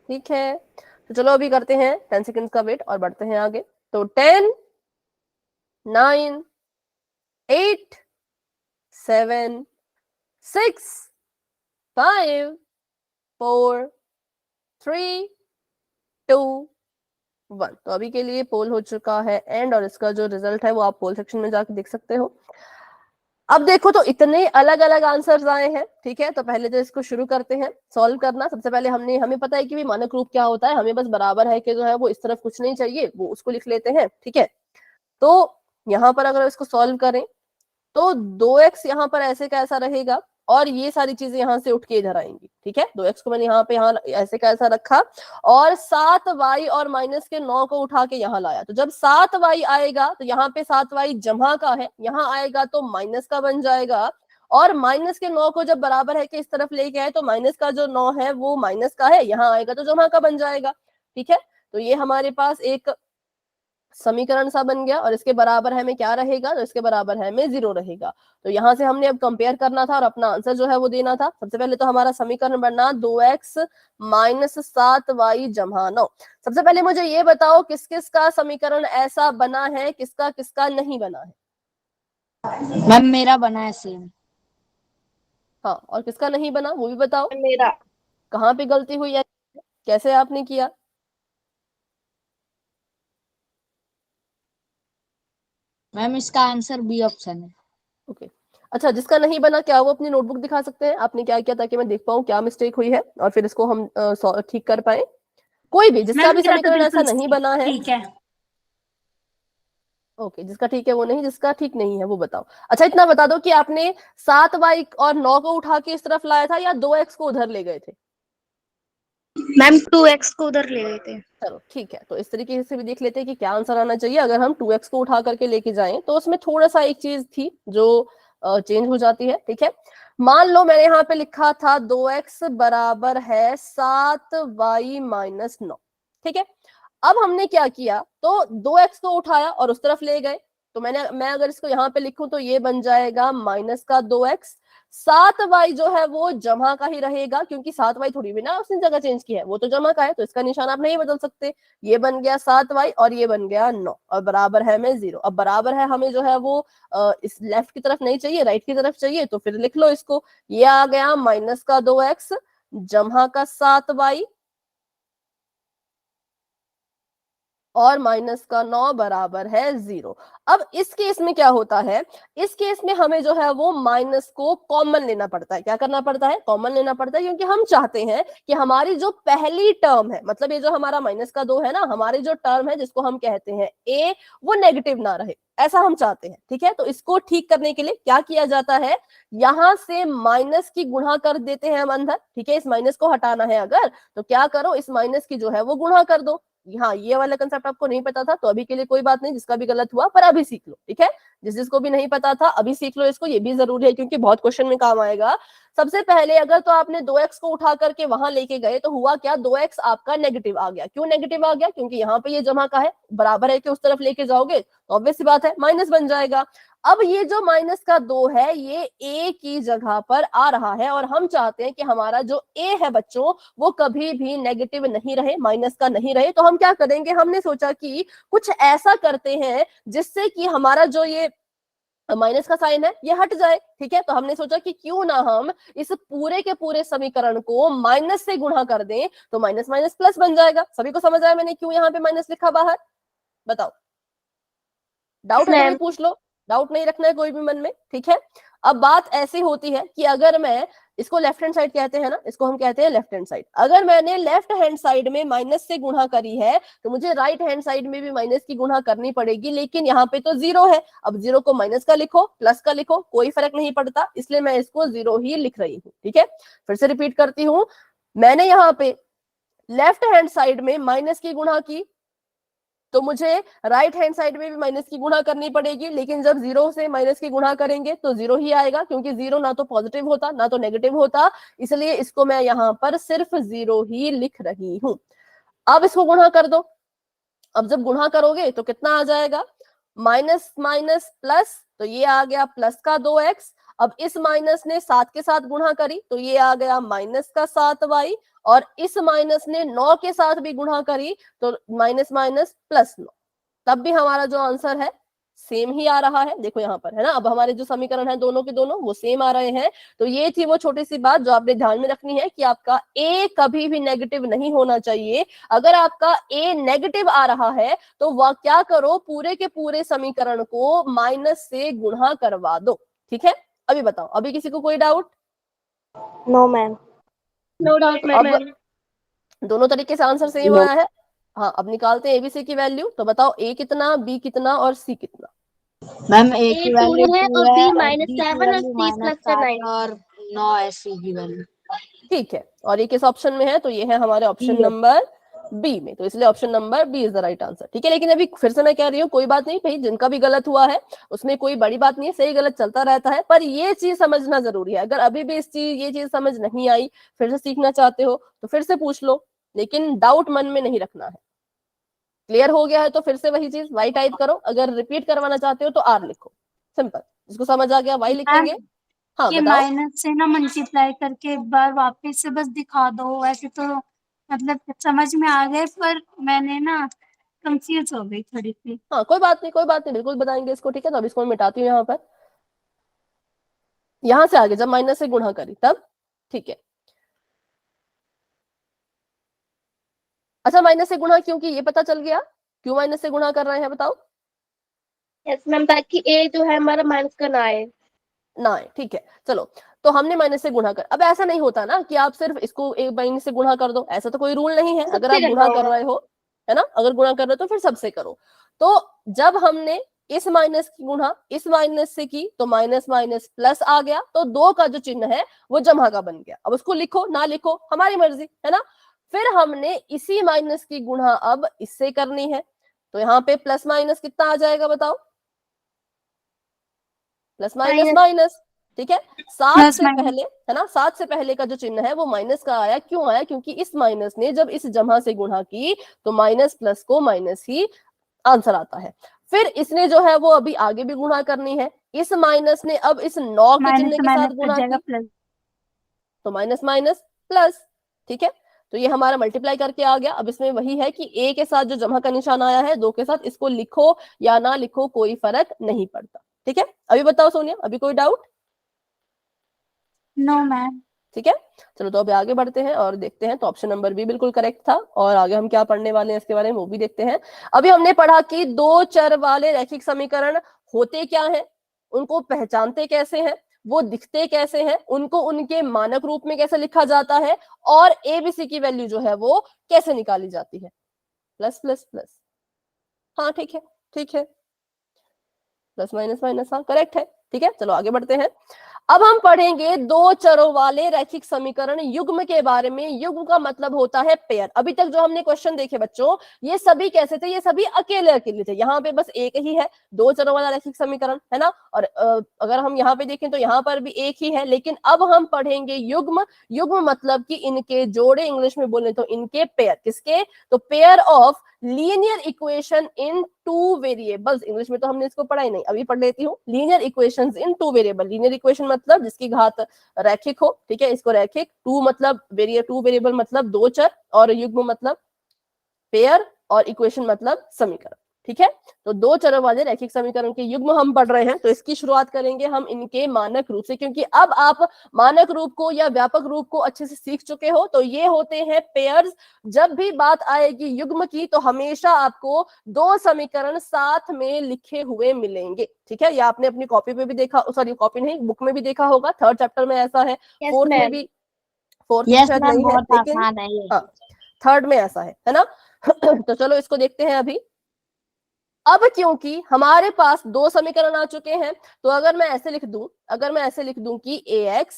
ठीक है। तो चलो अभी करते हैं 10 सेकंड्स का वेट और बढ़ते हैं आगे। तो 10, 9, 8, 7, 6, 5, 4, 3, 2, 1। तो अभी के लिए पोल हो चुका है एंड, और इसका जो रिजल्ट है वो आप पोल सेक्शन में जाके देख सकते हो। अब देखो तो इतने अलग अलग आंसर्स आए हैं, ठीक है। तो पहले तो इसको शुरू करते हैं सॉल्व करना। सबसे पहले हमें पता है कि भी मानक रूप क्या होता है, हमें बस बराबर है कि जो है वो इस तरफ कुछ नहीं चाहिए, वो उसको लिख लेते हैं, ठीक है। तो यहाँ पर अगर इसको सॉल्व करें तो 2x यहाँ पर ऐसे कैसा रहेगा, और ये सारी चीजें यहाँ से उठ के इधर आएंगी, ठीक है। 2x को मैंने यहाँ पे यहाँ ऐसे कैसा रखा, और 7y और माइनस के 9 को उठा के यहाँ लाया। तो जब 7y आएगा तो यहाँ पे 7y जमा का है, यहाँ आएगा तो माइनस का बन जाएगा। और माइनस के 9 को जब बराबर है कि इस तरफ लेके आए तो माइनस का जो 9 है वो माइनस का है, यहाँ आएगा तो जमा का बन जाएगा, ठीक है। तो ये हमारे पास एक समीकरण सा बन गया, और इसके बराबर है में क्या रहेगा, तो इसके बराबर है में 0 रहेगा। तो यहां से हमने अब कंपेयर करना था और अपना आंसर जो है वो देना था। सबसे पहले तो हमारा समीकरण बनना 2x माइनस 7y जमा 9। सबसे पहले मुझे ये बताओ किस किस का समीकरण ऐसा बना है, किसका किसका नहीं बना है? मैम मेरा बना है सेम। हाँ, और किसका नहीं बना वो भी बताओ। मेरा। कहाँ पे गलती हुई है, कैसे आपने किया? मैम इसका आंसर बी ऑप्शन है। ओके, अच्छा, जिसका नहीं बना क्या वो अपनी नोटबुक दिखा सकते हैं आपने क्या किया, ताकि मैं देख पाऊं क्या मिस्टेक हुई है और फिर इसको हम ठीक कर पाए। कोई भी जिसका भी समीकरण ऐसा नहीं बना है, ठीक है। ओके, जिसका ठीक है वो नहीं, जिसका ठीक नहीं है वो बताओ। अच्छा, इतना बता दो कि आपने 7y और 9 को उठा के इस तरफ लाया था या 2x को उधर ले गए थे? मैम 2x को उधर ले गए थे। चलो ठीक है, तो इस तरीके से भी देख लेते हैं कि क्या आंसर आना चाहिए। अगर हम 2x को उठा करके लेके जाएं तो उसमें थोड़ा सा एक चीज थी जो चेंज हो जाती है, ठीक है। मान लो मैंने यहाँ पे लिखा था 2x बराबर है 7y माइनस 9, ठीक है। अब हमने क्या किया, तो 2x को उठाया और उस तरफ ले गए। तो मैं अगर इसको यहाँ पे लिखूं तो ये बन जाएगा माइनस का 2x। 7y जो है वो जमा का ही रहेगा, क्योंकि 7y थोड़ी भी ना उसने जगह चेंज की है, वो तो जमा का है, तो इसका निशान आप नहीं बदल सकते। ये बन गया 7y और ये बन गया 9 और बराबर है हमें 0। अब बराबर है हमें जो है वो इस लेफ्ट की तरफ नहीं चाहिए, राइट की तरफ चाहिए, तो फिर लिख लो इसको। ये आ गया माइनस का 2x जमा का 7y और माइनस का 9 बराबर है 0। अब इस केस में क्या होता है, इस केस में हमें जो है वो माइनस को कॉमन लेना पड़ता है। क्या करना पड़ता है? कॉमन लेना पड़ता है, क्योंकि हम चाहते हैं कि हमारी जो पहली टर्म है, मतलब ये जो हमारा माइनस का 2 है ना, हमारी जो टर्म है जिसको हम कहते हैं a, वो नेगेटिव ना रहे, ऐसा हम चाहते हैं। ठीक है, तो इसको ठीक करने के लिए क्या किया जाता है, यहां से माइनस की गुणा कर देते हैं हम अंदर। ठीक है, इस माइनस को हटाना है अगर, तो क्या करो, इस माइनस की जो है वो गुणा कर दो। हाँ, ये वाला कंसेप्ट आपको नहीं पता था तो अभी के लिए कोई बात नहीं, जिसका भी गलत हुआ पर अभी सीख लो। ठीक है, जिसको भी नहीं पता था अभी सीख लो इसको, ये भी जरूरी है क्योंकि बहुत क्वेश्चन में काम आएगा। सबसे पहले अगर तो आपने 2x को उठा करके वहां लेके गए तो हुआ क्या, 2x आपका नेगेटिव आ गया। क्यों नेगेटिव आ गया? क्योंकि यहाँ पे ये जमा का है, बराबर है कि उस तरफ लेके जाओगे तो ऑब्वियस सी बात है माइनस बन जाएगा। अब ये जो माइनस का 2 है ये a की जगह पर आ रहा है और हम चाहते हैं कि हमारा जो a है बच्चों वो कभी भी नेगेटिव नहीं रहे, माइनस का नहीं रहे। तो हम क्या करेंगे, हमने सोचा कि कुछ ऐसा करते हैं जिससे कि हमारा जो ये माइनस का साइन है ये हट जाए। ठीक है, तो हमने सोचा कि क्यों ना हम इस पूरे के पूरे समीकरण को माइनस से गुणा कर दें, तो माइनस माइनस प्लस बन जाएगा। सभी को समझ आया मैंने क्यों यहाँ पे माइनस लिखा बाहर? बताओ, डाउट है तो भी पूछ लो, डाउट नहीं रखना है कोई भी मन में। ठीक है, अब बात ऐसी होती है कि अगर मैं इसको लेफ्ट हैंड साइड कहते हैं ना, इसको हम कहते हैं लेफ्ट हैंड साइड, अगर मैंने लेफ्ट हैंड साइड में माइनस से गुणा करी है तो मुझे राइट हैंड साइड में भी माइनस की गुणा करनी पड़ेगी, लेकिन यहाँ पे तो 0 है। अब 0 को माइनस का लिखो प्लस का लिखो कोई फर्क नहीं पड़ता, इसलिए मैं इसको 0 ही लिख रही हूँ। ठीक है, फिर से रिपीट करती हूँ, मैंने यहाँ पे लेफ्ट हैंड साइड में माइनस की गुणा की तो मुझे राइट हैंड साइड में भी माइनस की गुणा करनी पड़ेगी, लेकिन जब 0 से माइनस की गुणा करेंगे तो 0 ही आएगा, क्योंकि 0 ना तो पॉजिटिव होता ना तो नेगेटिव होता, इसलिए इसको मैं यहाँ पर सिर्फ 0 ही लिख रही हूं। अब इसको गुणा कर दो। अब जब गुणा करोगे तो कितना आ जाएगा, माइनस माइनस प्लस, तो ये आ गया प्लस का 2x। अब इस माइनस ने 7 के साथ गुणा करी तो ये आ गया माइनस का 7y, और इस माइनस ने 9 के साथ भी गुणा करी तो माइनस माइनस प्लस 9, तब भी हमारा जो आंसर है सेम ही आ रहा है। देखो यहाँ पर है ना, अब हमारे जो समीकरण है दोनों के दोनों वो सेम आ रहे हैं। तो ये थी वो छोटी सी बात जो आपने ध्यान में रखनी है कि आपका a कभी भी नेगेटिव नहीं होना चाहिए। अगर आपका a नेगेटिव आ रहा है तो वह क्या करो, पूरे के पूरे समीकरण को माइनस से गुणा करवा दो। ठीक है, अभी बताओ, अभी किसी को कोई doubt? No ma'am. No doubt ma'am. दोनों तरीके से आंसर सेम आया है। हाँ, अब निकालते हैं एबीसी की वैल्यू। तो बताओ a कितना, b कितना और c कितना? मैम a की वैल्यू 2 है और b और माइनस b की 7 और वैल्यू c प्लस 9 और 9 है c की वैल्यू। ठीक है, और ये किस ऑप्शन में है? तो ये है हमारे ऑप्शन नंबर बी में, तो इसलिए option number b is the right answer. ठीक है, लेकिन अभी फिर से मैं कह रही हूँ कोई बात नहीं भाई, जिनका भी गलत हुआ है उसमें कोई बड़ी बात नहीं है, सही गलत चलता रहता है, पर ये चीज समझना जरूरी है। अगर अभी भी ये चीज समझ नहीं आई, फिर से सीखना चाहते हो तो फिर से पूछ लो, लेकिन डाउट मन में नहीं रखना है। क्लियर हो गया है तो फिर से वही चीज वाई टाइप करो, अगर रिपीट करवाना चाहते हो तो आर लिखो, सिंपल। जिसको समझ आ गया वाई लिखेंगे। हाँ ये बताओ। माइनस से ना मल्टीप्लाई करके एक बार वापस से बस दिखा दो, वैसे तो मतलब समझ में आ गए पर मैंने ना कंफ्यूज हो गई थोड़ी सी। हाँ कोई बात नहीं, कोई बात नहीं, बिल्कुल बताएंगे इसको। ठीक है, तो अब इसको मैं मिटाती हूँ यहाँ पर, यहां से आगे जब माइनस से गुणा करी तब। ठीक है, अच्छा माइनस से गुणा क्यों की ये पता चल गया, क्यों माइनस से गुणा कर रहे हैं बताओ? यस मैम, ताकि a जो है हमारा माइनस का ना आए। ना है, ठीक है चलो। तो हमने माइनस से गुणा कर, अब ऐसा नहीं होता ना कि आप सिर्फ इसको एक माइनस से गुणा कर दो, ऐसा तो कोई रूल नहीं है। अगर आप गुणा कर रहे हो, है ना, अगर गुणा कर रहे हो तो फिर सबसे करो। तो जब हमने इस माइनस की गुणा इस माइनस से की तो माइनस माइनस प्लस आ गया, तो 2 का जो चिन्ह है वो जमा का बन गया। अब उसको लिखो ना लिखो हमारी मर्जी, है ना। फिर हमने इसी माइनस की गुणा अब इससे करनी है, तो यहाँ पे प्लस माइनस कितना आ जाएगा बताओ? प्लस माइनस माइनस, ठीक है। 7 से पहले, है ना, 7 से पहले का जो चिन्ह है वो माइनस का आया। क्यों आया? क्योंकि इस माइनस ने जब इस जमा से गुणा की तो माइनस प्लस को माइनस ही आंसर आता है। फिर इसने जो है वो अभी आगे भी गुणा करनी है, इस माइनस ने अब इस 9 के माइनस चिन्ह से के साथ माइनस गुणा कट जाएगा की, प्लस। तो माइनस माइनस प्लस, ठीक है। तो ये हमारा मल्टीप्लाई करके आ गया। अब इसमें वही है कि ए के साथ जो जमा का निशान आया है 2 के साथ, इसको लिखो या ना लिखो कोई फर्क नहीं पड़ता, ठीक है। अभी बताओ सोनिया, अभी कोई डाउट? No ma'am. ठीक है, चलो तो अभी आगे बढ़ते हैं और देखते हैं। तो ऑप्शन नंबर बी बिल्कुल करेक्ट था, और आगे हम क्या पढ़ने वाले हैं इसके बारे में वो भी देखते हैं। अभी हमने पढ़ा कि दो चर वाले रैखिक समीकरण होते क्या हैं, उनको पहचानते कैसे हैं, वो दिखते कैसे हैं, उनको उनके मानक रूप में कैसे लिखा जाता है, और एबीसी की वैल्यू जो है वो कैसे निकाली जाती है। प्लस प्लस प्लस, हाँ ठीक है, ठीक है, प्लस माइनस माइनस, हाँ करेक्ट है, ठीक है। चलो आगे बढ़ते हैं। अब हम पढ़ेंगे दो चरों वाले रैखिक समीकरण युग्म के बारे में। युग्म का मतलब होता है पेयर। अभी तक जो हमने क्वेश्चन देखे बच्चों, ये सभी कैसे थे? ये सभी अकेले अकेले थे। यहाँ पे बस एक ही है दो चरों वाला रैखिक समीकरण, है ना। और अगर हम यहाँ पे देखें तो यहाँ पर भी एक ही है, लेकिन अब हम पढ़ेंगे युग्म। युग्म मतलब कि इनके जोड़े, इंग्लिश में बोले तो इनके पेयर। किसके? तो pair of linear equation in two variables. English में तो हमने इसको पढ़ा ही नहीं, अभी पढ़ लेती हूँ। लीनियर इक्वेशंस इन टू वेरिएबल। लीनियर इक्वेशन मतलब जिसकी घात रैखिक हो, ठीक है, इसको रैखिक। टू मतलब टू वेरिएबल मतलब दो चर, और युग्म मतलब पेयर, और इक्वेशन मतलब समीकरण, ठीक है। तो दो चरों वाले रैखिक समीकरण के युग्म हम पढ़ रहे हैं। तो इसकी शुरुआत करेंगे हम इनके मानक रूप से, क्योंकि अब आप मानक रूप को या व्यापक रूप को अच्छे से सीख चुके हो। तो ये होते हैं पेयर्स। जब भी बात आएगी युग्म की तो हमेशा आपको दो समीकरण साथ में लिखे हुए मिलेंगे, ठीक है। या आपने अपनी कॉपी पे भी देखा, सॉरी कॉपी नहीं, बुक में भी देखा होगा। थर्ड चैप्टर में ऐसा है, फोर्थ में भी, फोर्थ में यस शायद मैम, नहीं है, बहुत लेकिन आसान है ये। हाँ थर्ड में ऐसा है ना। तो चलो इसको देखते हैं अभी। अब क्योंकि हमारे पास दो समीकरण आ चुके हैं, तो अगर मैं ऐसे लिख दूं कि ax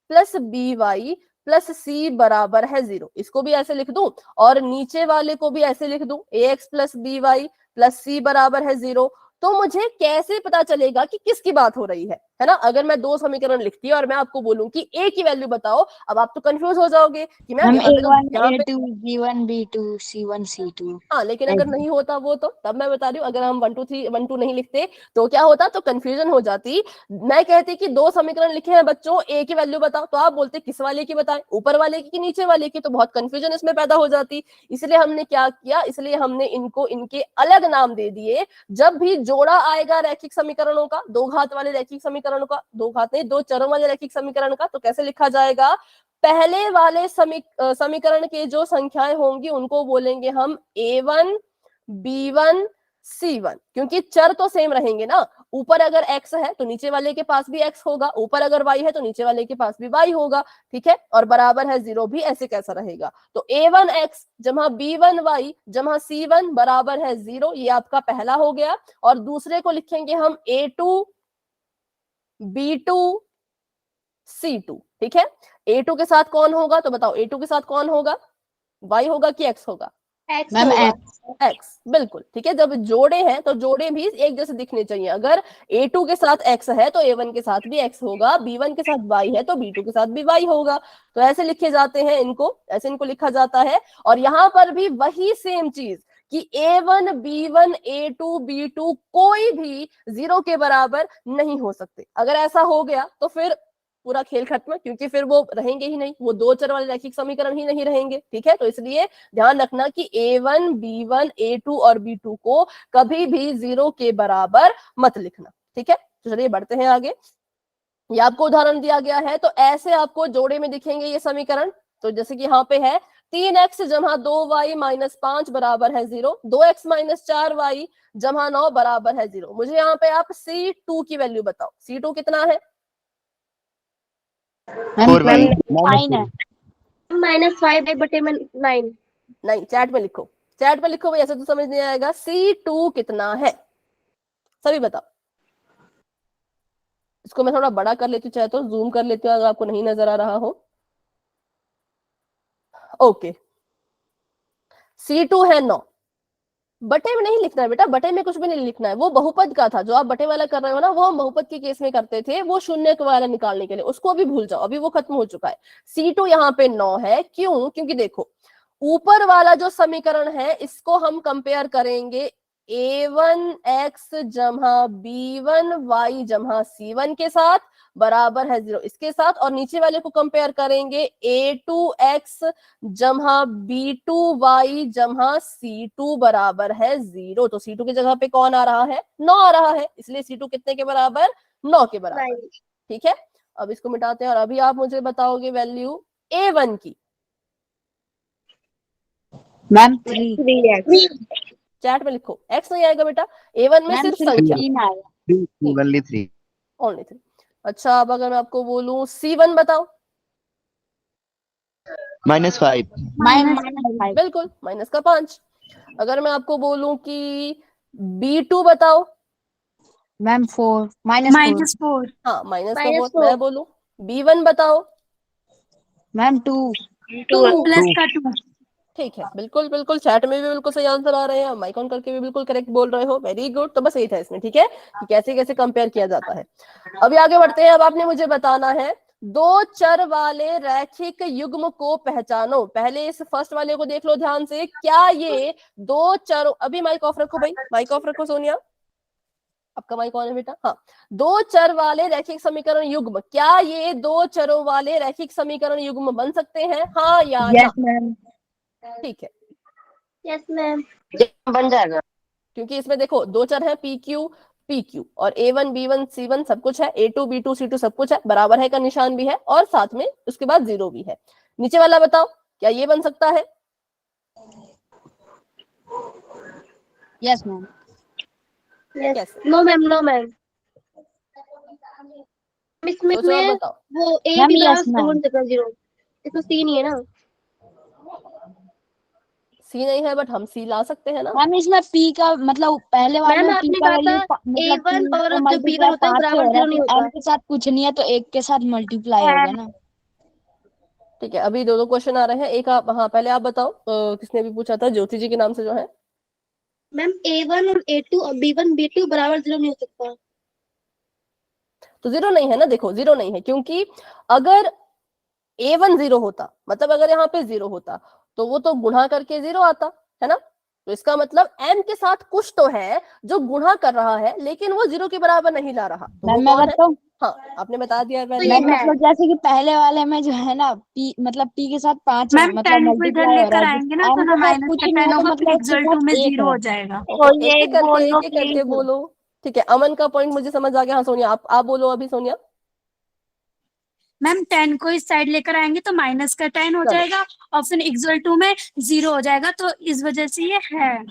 plus B Y plus C बराबर है 0, इसको भी ऐसे लिख दूं, और नीचे वाले को भी ऐसे लिख दूं ax plus B Y plus C बराबर है 0, तो मुझे कैसे पता चलेगा कि किसकी बात हो रही है ना। अगर मैं दो समीकरण लिखती और मैं आपको बोलूं कि a की वैल्यू बताओ, अब आप तो कंफ्यूज हो जाओगे कि मैम हम यहाँ पे तो A1 यहाँ पे, A2 B1 B2 C1 C2। हाँ लेकिन अगर नहीं होता वो, तो तब मैं बता रही हूँ, अगर हम 1 2 3 1 2 नहीं लिखते तो क्या होता, तो कंफ्यूजन हो जाती। मैं कहती कि दो समीकरण लिखे हैं बच्चों, ए की वैल्यू बताओ, तो आप बोलते किस वाले की बताएं, ऊपर वाले की कि नीचे वाले की, तो बहुत कंफ्यूजन इसमें पैदा हो जाती। इसलिए हमने क्या किया, इसलिए हमने इनको इनके अलग नाम दे दिए। जब भी जोड़ा आएगा रैखिक समीकरणों का, दो घात वाले रैखिक समीकरणों का, दो घात नहीं दो चरों वाले रैखिक समीकरण का, तो कैसे लिखा जाएगा, पहले वाले समीकरण के जो संख्याएं होंगी उनको बोलेंगे हम a1 b1 c1, क्योंकि चर तो सेम रहेंगे ना। ऊपर अगर x है तो नीचे वाले के पास भी x होगा, ऊपर अगर y है तो नीचे वाले के पास भी y होगा, ठीक है। और बराबर है 0 भी ऐसे कैसा रहेगा, तो a1x जमा b1y जमा c1 बराबर है 0, ये आपका पहला हो गया। और दूसरे को लिखेंगे हम a2 b2 c2, ठीक है। a2 के साथ कौन होगा, तो बताओ a2 के साथ कौन होगा, y होगा कि x होगा? मैम x, बिल्कुल ठीक है। जब जोड़े हैं तो जोड़े भी एक जैसे दिखने चाहिए। अगर a2 के साथ x है तो a1 के साथ भी x होगा, b1 के साथ y है तो b2 के साथ भी y होगा। तो ऐसे लिखे जाते हैं इनको, ऐसे इनको लिखा जाता है। और यहाँ पर भी वही सेम चीज कि a1 b1 a2 b2 कोई भी 0 के बराबर नहीं हो सकते। अगर ऐसा हो गया तो फिर पूरा खेल खत्म, क्योंकि फिर वो रहेंगे ही नहीं, वो दो चर वाले रैखिक समीकरण ही नहीं रहेंगे, ठीक है। तो इसलिए ध्यान रखना कि a1 b1 a2 और b2 को कभी भी 0 के बराबर मत लिखना, ठीक है। तो चलिए बढ़ते हैं आगे। ये आपको उदाहरण दिया गया है, तो ऐसे आपको जोड़े में दिखेंगे ये समीकरण। तो जैसे कि यहाँ पे है 3x जमा 2y माइनस 5 बराबर है 0, 2x माइनस 4y जमा 9 बराबर है 0। मुझे यहाँ पे आप c2 की वैल्यू बताओ, c2 कितना है? फाइन है। -5/9। नहीं, चैट में लिखो, चैट में लिखो भाई, ऐसे तो समझ नहीं आएगा। c2 कितना है, सभी बताओ। इसको मैं थोड़ा बड़ा कर लेती हूँ, चाहे तो जूम कर लेती हूँ अगर आपको नहीं नजर आ रहा हो। ओके, c2 है 9। बटे में नहीं लिखना है बेटा, बटे में कुछ भी नहीं लिखना है। वो बहुपद का था, जो आप बटे वाला कर रहे हो ना, वो हम बहुपद के केस में करते थे, वो शून्य वाला निकालने के लिए। उसको अभी भूल जाओ, अभी वो खत्म हो चुका है। c2 यहाँ पे 9 है, क्यों? क्योंकि देखो ऊपर वाला जो समीकरण है इसको हम कंपेयर करेंगे a1x जमा b1y जमा c1 के साथ बराबर है 0 इसके साथ, और नीचे वाले को कंपेयर करेंगे a2x जमा b2y जमा c2 बराबर है 0। तो c2 की जगह पे कौन आ रहा है? 9 आ रहा है, इसलिए c2 कितने के बराबर? 9 के बराबर। ठीक है, अब इसको मिटाते हैं और अभी आप मुझे बताओगे वैल्यू a1 की। मैम 3 चैट में लिखो, x नहीं आएगा बेटा, a1 में मैम सिर्फ संख्या, 3 आएगा। Only 3 only 3। अच्छा, अब अगर मैं आपको बोलूं c1 बताओ। -5 -5 बिल्कुल, माइनस का 5। अगर मैं आपको बोलूं कि b2 बताओ। मैम 4 -4 -4 हाँ, माइनस का 4। मैं बोलूं b1 बताओ। मैम 2 प्लस का 2। ठीक है, बिल्कुल बिल्कुल, चैट में भी बिल्कुल सही आंसर आ रहे हैं, माइक ऑन करके भी बिल्कुल करेक्ट बोल रहे हो, वेरी गुड। तो बस यही था इसमें, ठीक है, कि कैसे कैसे कंपेयर किया जाता है। अभी आगे बढ़ते हैं। अब आपने मुझे बताना है दो चर वाले रैखिक युग्म को पहचानो। पहले इस फर्स्ट वाले को देख लो ध्यान से, क्या ये दो चर, अभी माइक ऑफ रखो भाई, माइक ऑफ रखो सोनिया, आपका माइक ऑन है बेटा। हाँ, दो चर वाले रैखिक समीकरण युग्म, क्या ये दो चरों वाले रैखिक समीकरण युग्म बन सकते हैं? हाँ या ना? मैम ठीक है, यस मैम। बन जाएगा। क्योंकि इसमें देखो दो चर है पी क्यू और a1 b1 c1 सब कुछ है, a2 b2 c2 सब कुछ है, बराबर है का निशान भी है और साथ में उसके बाद 0 भी है। नीचे वाला बताओ, क्या ये बन सकता है? यस मैम कैसे? No ma'am, no ma'am. इसमें सोचो और बताओ। वो ए मैम, भी yes, बराबर मैम। 0, इसमें सी नहीं है ना। सी नहीं है, बट हम सी ला सकते हैं ना। मैम इसमें p का मतलब पहले वाले मैम में p आपने का कहा वैल्यू था मतलब A1 p और का जो मल्टीप्लाई B1 होता है 5 से बराबर हो रहा है, 0 नहीं तो होता। m के साथ कुछ नहीं है तो 1 के साथ मल्टीप्लाई होगा ना। ठीक है, अभी दो दो क्वेश्चन आ रहे हैं। एक आप, हाँ पहले आप बताओ, किसने भी पूछा था, ज्योति जी के नाम से जो है। मैम A1 और A2 और B1 B2 बराबर 0 नहीं हो सकता। तो 0 नहीं है ना, देखो 0 नहीं है, क्योंकि अगर a1 0 होता, मतलब अगर यहाँ पे 0 होता तो वो तो गुणा करके 0 आता है ना। तो इसका मतलब m के साथ कुछ तो है जो गुणा कर रहा है, लेकिन वो 0 के बराबर नहीं ला रहा। तो वो मैम मैं कौन है? बताऊं? हाँ, आपने बता दिया है तो पहले। ये मैम मतलब जैसे कि पहले वाले में जो है ना p मतलब p के साथ 5 है, मैम मतलब 10 को इधर मल्टीप्लाई हो रहा लेकर है, आएंगे ना m तो ना के साथ माइनस कुछ का नहीं 10 है तो होगा, फिर मतलब उसके इक्वल टू साथ में 1 0 है। हो जाएगा। ओके, एक एक करके बोलो। ठीक है, अमन का पॉइंट मुझे समझ आ गया। हाँ सोनिया, आप बोलो अभी सोनिया। मैम 10 को इस साइड लेकर आएंगे तो माइनस का 10 हो चलो। जाएगा और फिर इक्वल टू में 0 हो जाएगा, तो इस वजह से ये है।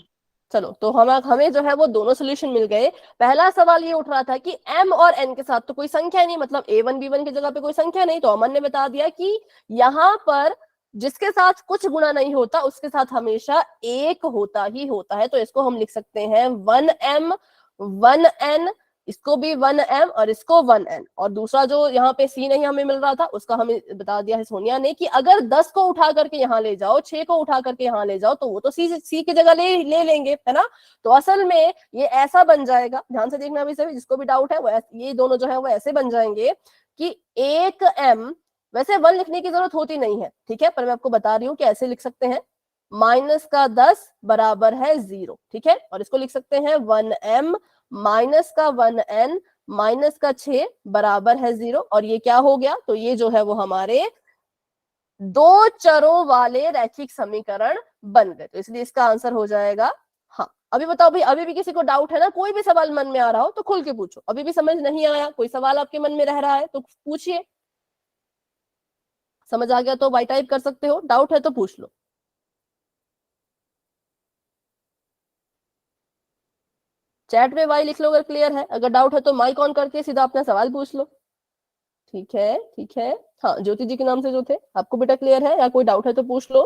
चलो, तो हमें जो है वो दोनों सोल्यूशन मिल गए। पहला सवाल ये उठ रहा था कि m और n के साथ तो कोई संख्या नहीं, मतलब a1 b1 की जगह पे कोई संख्या नहीं। तो अमन ने बता दिया कि यहाँ पर जिसके साथ कुछ गुणा नहीं होता उसके साथ हमेशा एक होता ही होता है। तो इसको हम लिख सकते हैं 1m 1n, इसको भी 1m और इसको 1n। और दूसरा जो यहाँ पे c नहीं हमें मिल रहा था, उसका हमें बता दिया है सोनिया ने कि अगर 10 को उठा करके यहाँ ले जाओ, 6 को उठा करके यहाँ ले जाओ, तो वो तो c की जगह ले लेंगे, है ना। तो असल में ये ऐसा बन जाएगा, ध्यान से देखना अभी सभी, जिसको भी डाउट है वो ये दोनों जो है वो ऐसे बन जाएंगे कि एक m, वैसे 1 लिखने की जरूरत होती नहीं है, ठीक है, पर मैं आपको बता रही हूँ कि ऐसे लिख सकते हैं, माइनस का 10 बराबर है 0, ठीक है। और इसको लिख सकते हैं 1m माइनस का 1n माइनस का 6 बराबर है 0। और ये क्या हो गया? तो ये जो है वो हमारे दो चरों वाले रैखिक समीकरण बन गए। तो इसलिए इसका आंसर हो जाएगा हाँ। अभी बताओ भाई, अभी भी किसी को डाउट है ना? कोई भी सवाल मन में आ रहा हो तो खुल के पूछो। अभी भी समझ नहीं आया, कोई सवाल आपके मन में रह रहा है तो पूछिए। समझ आ गया तो वाई टाइप कर सकते हो, डाउट है तो पूछ लो। चैट में वाई लिख लो अगर क्लियर है, अगर डाउट है तो माइक ऑन करके सीधा अपना सवाल पूछ लो। ठीक है, ठीक है। हाँ, ज्योति जी के नाम से जो थे, आपको बेटा क्लियर है या कोई डाउट है तो पूछ लो।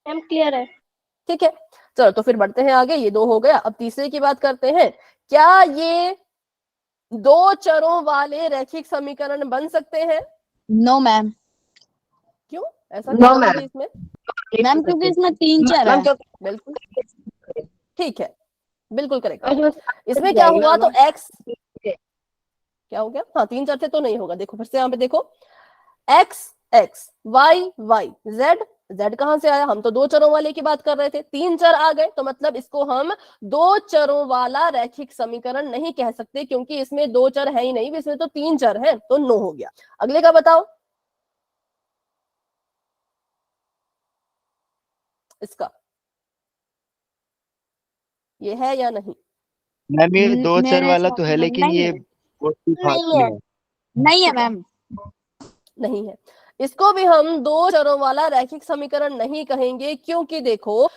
मैम क्लियर है। ठीक है, चलो तो फिर बढ़ते हैं आगे। ये दो हो गया, अब तीसरे की बात करते हैं। क्या ये दो चरों वाले रैखिक समीकरण बन सकते हैं? No ma'am. क्यों ऐसा क्या No, होगा ma'am. भाई इसमें? मैम क्योंकि इसमें 3 चर है। बिल्कुल ठीक है, बिल्कुल करेक्ट। इसमें क्या हुआ तो x क्या हो गया? हाँ, 3 चर थे तो नहीं होगा। देखो फिर से यहाँ पे देखो, x x y y z z कहां से आया? हम तो दो चरों वाले की बात कर रहे थे, तीन चर आ गए, तो मतलब इसको हम दो चरों वाला रैखिक समीकरण नहीं कह सकते, क्योंकि इसमें दो चर है ही नहीं, इसमें तो तीन चर हैं, तो नो हो गया। अगले का बताओ, इसका ये है या नहीं? मैम ये दो चर मेरे वाला हिसाब तो है, से लेकिन नहीं ये है। बहुत नहीं फालतू है, है। नहीं है मैम। नहीं है, इसको भी हम दो चरों वाला रैखिक समीकरण नहीं कहेंगे, क्योंकि देखो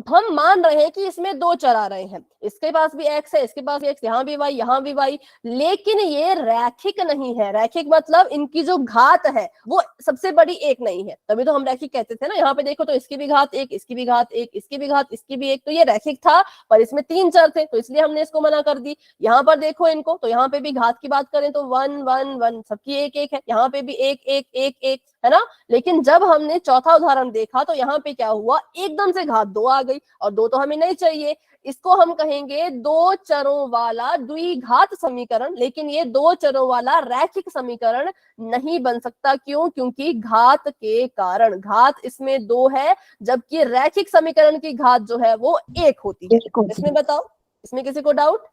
हम मान रहे हैं कि इसमें दो चर आ रहे हैं, इसके पास भी x है, इसके पास भी x, यहाँ भी y, यहाँ भी y, लेकिन ये रैखिक नहीं है। रैखिक मतलब इनकी जो घात है वो सबसे बड़ी एक नहीं है, तभी तो हम रैखिक कहते थे ना। यहाँ पे देखो तो इसकी भी घात एक, इसकी भी घात एक, इसकी भी घात, इसकी भी एक, तो ये रैखिक था, पर इसमें तीन चर थे, तो इसलिए हमने इसको मना कर दी। यहाँ पर देखो इनको, तो यहाँ पे भी घात की बात करें तो 1 1 1 सबकी एक एक है, यहाँ पे भी एक एक एक एक है ना। लेकिन जब हमने चौथा उदाहरण देखा तो यहाँ पे क्या हुआ, एकदम से घात दो आ गई, और दो तो हमें नहीं चाहिए। इसको हम कहेंगे दो चरों वाला द्विघात समीकरण, लेकिन ये दो चरों वाला रैखिक समीकरण नहीं बन सकता। क्यों? क्योंकि घात के कारण, घात इसमें दो है, जबकि रैखिक समीकरण की घात जो है वो एक होती है। इसमें बताओ, इसमें किसी को डाउट?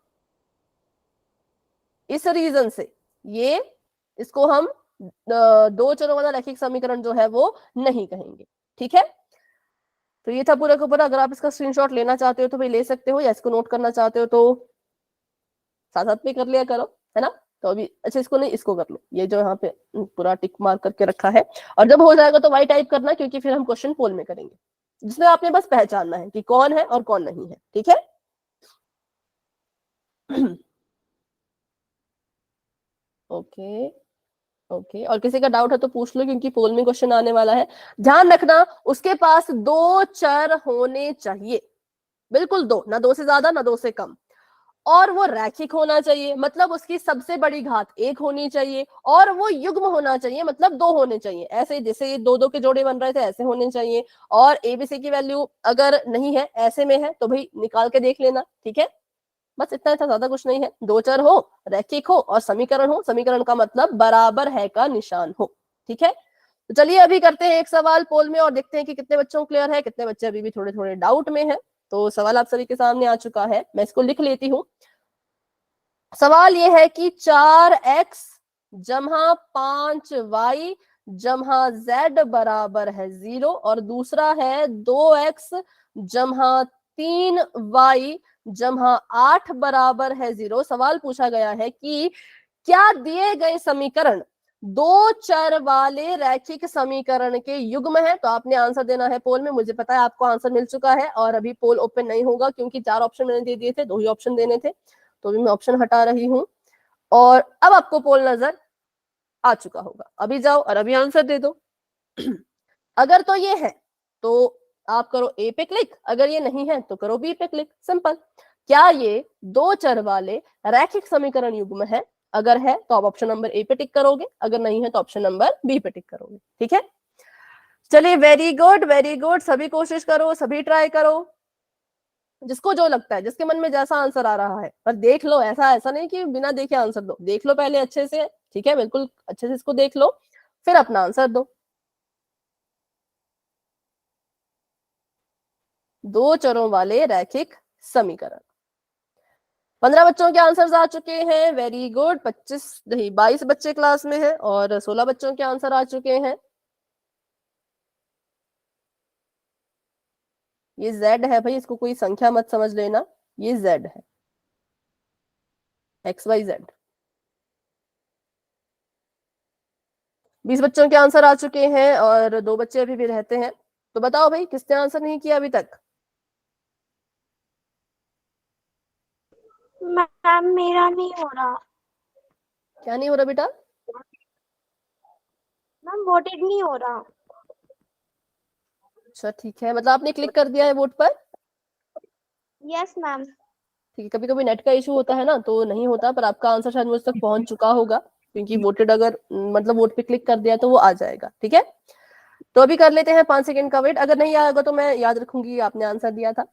इस रीजन से ये इसको हम दो चरों वाला रैखिक समीकरण जो है वो नहीं कहेंगे। ठीक है, तो ये था पूरा का पूरा। अगर आप इसका स्क्रीनशॉट लेना चाहते हो तो भाई ले सकते हो, या इसको नोट करना चाहते हो तो साथ साथ में कर लिया करो, है ना। तो अभी अच्छा इसको नहीं, इसको कर लो, ये जो यहाँ पे पूरा टिक मार्क करके रखा है, और जब हो जाएगा तो वाई टाइप करना, क्योंकि फिर हम क्वेश्चन पोल में करेंगे, जिसमें आपने बस पहचानना है कि कौन है और कौन नहीं है। ठीक है ओके ओके, और किसी का डाउट है तो पूछ लो, क्योंकि पोल में क्वेश्चन आने वाला है। ध्यान रखना उसके पास दो चर होने चाहिए, बिल्कुल दो, ना दो से ज्यादा ना दो से कम, और वो रैखिक होना चाहिए, मतलब उसकी सबसे बड़ी घात एक होनी चाहिए, और वो युग्म होना चाहिए, मतलब दो होने चाहिए। ऐसे जैसे ये दो दो के जोड़े बन रहे थे ऐसे होने चाहिए, और एबीसी की वैल्यू अगर नहीं है, ऐसे में है, तो भाई निकाल के देख लेना। ठीक है, बस इतना था, ज्यादा कुछ नहीं है। दो चर हो, रैखिक हो, और समीकरण हो, समीकरण का मतलब बराबर है का निशान हो। ठीक है, तो चलिए अभी करते हैं एक सवाल पोल में, और देखते हैं कि कितने बच्चों को क्लियर है, कितने बच्चे अभी भी थोड़े थोड़े डाउट में है। तो सवाल आप सभी के सामने आ चुका है, मैं इसको लिख लेती हूँ। सवाल ये है कि 4x जमा 5y जमा z बराबर है 0, और दूसरा है 2x जमा 3y जमा 8 बराबर है 0। सवाल पूछा गया है कि क्या दिए गए समीकरण दो चर वाले रैखिक समीकरण के युग्म है। तो आपने आंसर देना है पोल में। मुझे पता है आपको आंसर मिल चुका है, और अभी पोल ओपन नहीं होगा, क्योंकि चार ऑप्शन मैंने दे दिए थे, दो ही ऑप्शन देने थे, तो अभी मैं ऑप्शन हटा रही हूं, और अब आपको पोल नजर आ चुका होगा। अभी जाओ और अभी आंसर दे दो। अगर तो ये है तो आप करो ए पे क्लिक, अगर ये नहीं है तो करो बी पे क्लिक, सिंपल। क्या ये दो चर वाले रैखिक समीकरण युग्म है? अगर है तो आप ऑप्शन नंबर ए पे टिक करोगे, अगर नहीं है तो ऑप्शन नंबर बी पे टिक करोगे। ठीक है, चलिए, वेरी गुड वेरी गुड, सभी कोशिश करो, सभी ट्राई करो, जिसको जो लगता है, जिसके मन में जैसा आंसर आ रहा है। पर देख लो, ऐसा ऐसा नहीं कि बिना देखे आंसर दो, देख लो पहले अच्छे से। ठीक है, बिल्कुल अच्छे से इसको देख लो, फिर अपना आंसर दो। दो चरों वाले रैखिक समीकरण। 15 बच्चों के आंसर्स आ चुके हैं, वेरी गुड। 25 नहीं 22 बच्चे क्लास में हैं, और 16 बच्चों के आंसर आ चुके हैं। ये z है भाई, इसको कोई संख्या मत समझ लेना, ये z है, XYZ। 20 बच्चों के आंसर आ चुके हैं, और दो बच्चे अभी भी रहते हैं। तो बताओ भाई, किसने आंसर नहीं किया अभी तक? मैम मेरा नहीं हो रहा। क्या नहीं हो रहा बेटा? मैम वोटेड नहीं हो रहा। अच्छा ठीक है, मतलब आपने क्लिक कर दिया है वोट पर? Yes ma'am. ठीक है, कभी कभी नेट का इशू होता है ना, तो नहीं होता, पर आपका आंसर शायद मुझ तक पहुंच चुका होगा, क्योंकि वोटेड अगर मतलब वोट पे क्लिक कर दिया तो वो आ जाएगा। ठीक है, तो अभी कर लेते हैं 5 सेकंड का वेट, अगर नहीं आएगा तो मैं याद रखूंगी आपने आंसर दिया था।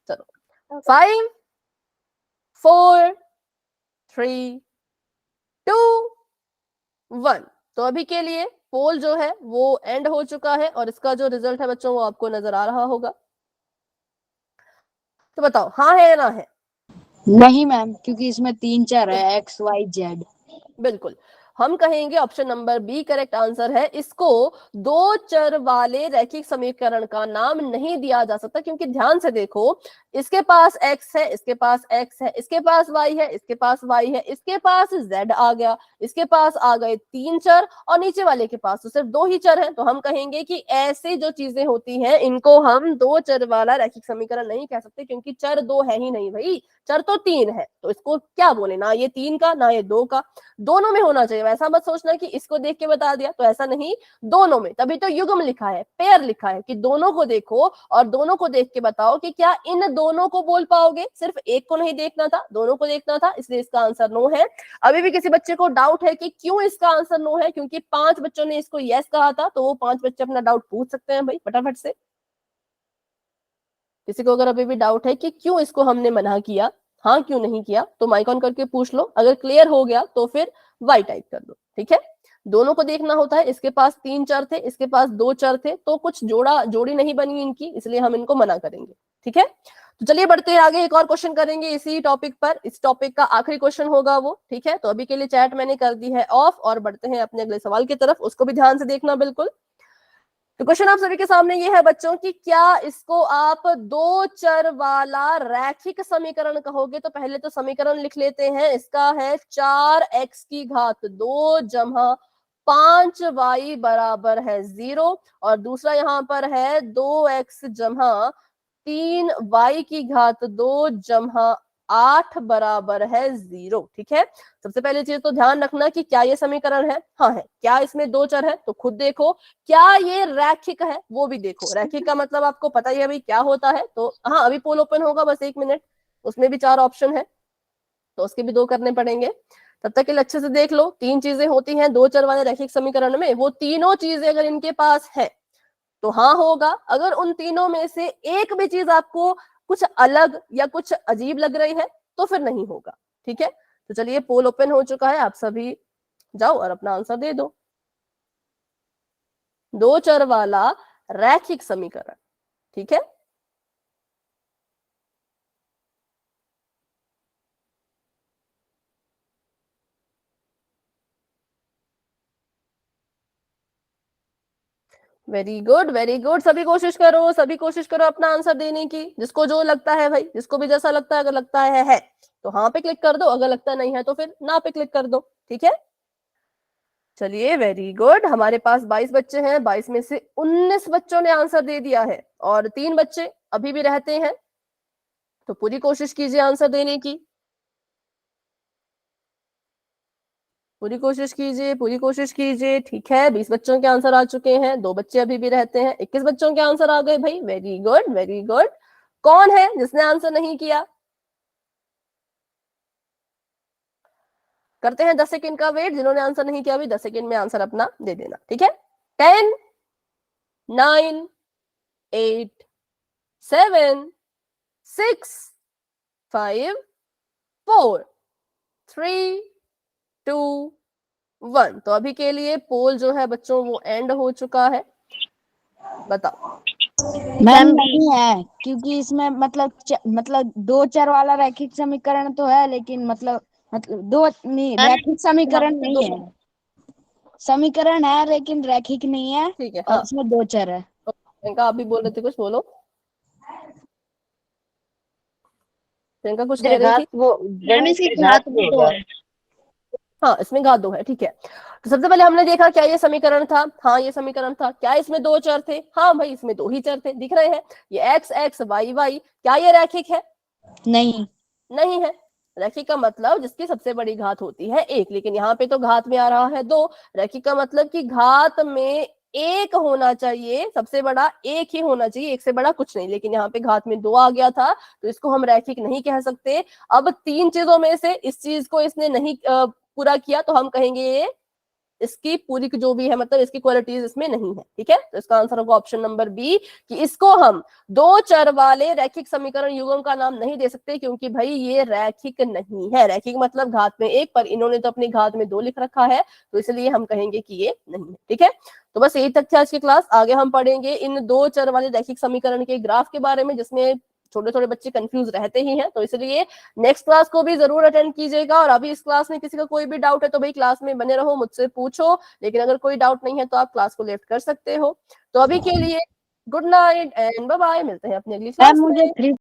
चलो 5 4 3 2 1। तो अभी के लिए पोल जो है वो एंड हो चुका है और इसका जो रिजल्ट है बच्चों वो आपको नजर आ रहा होगा। तो बताओ हाँ है या ना है? नहीं मैम, क्योंकि इसमें 3 चर है, x y z। बिल्कुल, हम कहेंगे option number b correct answer है। इसको दो चर वाले रैखिक समीकरण का नाम नहीं दिया जा सकता, क्योंकि ध्यान से देखो, इसके पास x है, इसके पास x है, इसके पास y है, इसके पास y है, इसके पास z आ गया, इसके पास आ गए 3 चर और नीचे वाले के पास तो सिर्फ 2 ही चर हैं। तो हम कहेंगे कि ऐसे जो चीजें होती हैं इनको हम दो चर वाला रैखिक समीकरण नहीं कह सकते, क्योंकि चर 2 है ही नहीं भाई, चर तो 3 है। तो इसको क्या बोले, ना ये 3 का ना ये 2 का, दोनों में होना चाहिए। ऐसा मत सोचना कि इसको देख के बता दिया, तो ऐसा नहीं, दोनों में, तभी तो युग्म लिखा है, पेयर लिखा है कि दोनों को देखो और दोनों को देख के बताओ कि क्या इन दोनों को बोल पाओगे। सिर्फ एक को नहीं देखना था, दोनों को देखना था, इसलिए इसका आंसर नो है। अभी भी किसी बच्चे को डाउट है कि क्यों इसका आंसर नो है, क्योंकि 5 बच्चों ने इसको यस कहा था, तो वो 5 बच्चे अपना डाउट पूछ सकते हैं भाई फटाफट से। किसी को अगर अभी भी डाउट है कि क्यों इसको हमने मना किया, हाँ क्यों नहीं किया, तो माइक ऑन करके पूछ लो। अगर क्लियर हो गया तो फिर वाई टाइप कर दो, ठीक है। दोनों को देखना होता है, इसके पास 3 चर थे, इसके पास 2 चर थे, तो कुछ जोड़ी नहीं बनी इनकी, इसलिए हम इनको मना करेंगे, ठीक है। तो चलिए बढ़ते हैं आगे, एक और क्वेश्चन करेंगे इसी टॉपिक पर। इस टॉपिक का आखिरी क्वेश्चन होगा वो, ठीक है। तो अभी के लिए चैट मैंने कर दी है ऑफ और बढ़ते हैं अपने अगले सवाल की तरफ, उसको भी ध्यान से देखना बिल्कुल। तो क्वेश्चन आप सभी के सामने ये है बच्चों कि क्या इसको आप दो चर वाला रैखिक समीकरण कहोगे? तो पहले तो समीकरण लिख लेते हैं। इसका है 4x की घात 2 जमा 5y बराबर है 0, और दूसरा यहाँ पर है 2x जमा 3y की घात 2 जमा 8 बराबर है 0, ठीक है। सबसे पहले चीज तो ध्यान रखना कि क्या ये समीकरण है, हाँ है। क्या इसमें 2 चर है, तो खुद देखो। क्या ये रैखिक है, वो भी देखो। रैखिक का मतलब आपको पता ही है भाई क्या होता है। तो हाँ, अभी पोल ओपन होगा, बस 1 मिनट, उसमें भी 4 ऑप्शन है, तो उसके भी 2 करने पड़ेंगे। तब तक के लिए अच्छे से देख लो, 3 चीजें होती हैं 2 चर वाले रैखिक समीकरण में, वो तीनों चीजें अगर इनके पास है तो हाँ होगा। अगर उन तीनों में से एक भी चीज आपको कुछ अलग या कुछ अजीब लग रही है तो फिर नहीं होगा, ठीक है। तो चलिए पोल ओपन हो चुका है, आप सभी जाओ और अपना आंसर दे दो। 2 चर वाला रैखिक समीकरण, ठीक है। वेरी गुड वेरी गुड, सभी कोशिश करो, सभी कोशिश करो अपना आंसर देने की। जिसको जो लगता है भाई, जिसको भी जैसा लगता है, अगर लगता है तो हाँ पे क्लिक कर दो, अगर लगता नहीं है तो फिर ना पे क्लिक कर दो, ठीक है। चलिए वेरी गुड, हमारे पास 22 बच्चे हैं, 22 में से 19 बच्चों ने आंसर दे दिया है और 3 बच्चे अभी भी रहते हैं। तो पूरी कोशिश कीजिए आंसर देने की, पूरी कोशिश कीजिए, पूरी कोशिश कीजिए, ठीक है। 20 बच्चों के आंसर आ चुके हैं, 2 बच्चे अभी भी रहते हैं, 21 बच्चों के आंसर आ गए भाई, वेरी गुड वेरी गुड। कौन है जिसने आंसर नहीं किया? करते हैं 10 सेकंड का वेट, जिन्होंने आंसर नहीं किया अभी 10 सेकंड में आंसर अपना दे देना, ठीक है। 10 9 8 7 6 5 4 3 2 1। तो अभी के लिए पोल जो है बच्चों वो एंड हो चुका है, बताओ। मैम नहीं है, क्योंकि इसमें मतलब 2 चर वाला रैखिक समीकरण तो है, लेकिन मतलब दो नहीं, रैखिक समीकरण नहीं है। समीकरण है लेकिन रैखिक नहीं है, ठीक है, और इसमें 2 चर है। प्रियंका आप भी बोल रहे थे, कुछ बोलो। प्रियंका कुछ कह रही थी। हाँ, इसमें घात 2 है, ठीक है। तो सबसे पहले हमने देखा क्या ये समीकरण था, हाँ ये समीकरण था। क्या इसमें 2 चर थे? हाँ भाई इसमें 2 ही चर थे, दिख रहे हैं ये x x y y। क्या ये रैखिक है? नहीं, नहीं है। रैखिक का मतलब जिसकी सबसे बड़ी घात होती है 1, लेकिन यहाँ पे तो घात में आ रहा है 2। रैखिक का मतलब कि घात में 1 होना चाहिए, सबसे बड़ा 1 ही होना चाहिए, 1 से बड़ा कुछ नहीं, लेकिन यहाँ पे घात में 2 आ गया था, तो इसको हम रैखिक नहीं कह सकते। अब 3 चीजों में से इस चीज को इसने नहीं पूरा किया, तो हम कहेंगे ये इसकी पूरी की जो भी है मतलब इसकी क्वालिटीज इसमें नहीं है। ठीक है, तो इसका आंसर होगा ऑप्शन नंबर बी कि इसको हम दो चर वाले रैखिक समीकरण युग्म का नाम नहीं दे सकते, क्योंकि भाई ये रैखिक नहीं है। रैखिक मतलब घात में 1, पर इन्होंने तो अपनी घात में 2 लिख रखा है, तो इसलिए हम कहेंगे कि ये नहीं है। ठीक है, तो बस यही तक था आज की क्लास। आगे हम पढ़ेंगे इन दो चर वाले रैखिक समीकरण के ग्राफ के बारे में, जिसमें छोटे छोटे बच्चे कंफ्यूज रहते ही हैं, तो इसलिए नेक्स्ट क्लास को भी जरूर अटेंड कीजिएगा। और अभी इस क्लास में किसी का कोई भी डाउट है तो भाई क्लास में बने रहो, मुझसे पूछो, लेकिन अगर कोई डाउट नहीं है तो आप क्लास को लेफ्ट कर सकते हो। तो अभी के लिए good night and bye bye, मिलते हैं अपनी अगली क्लास में। मुझे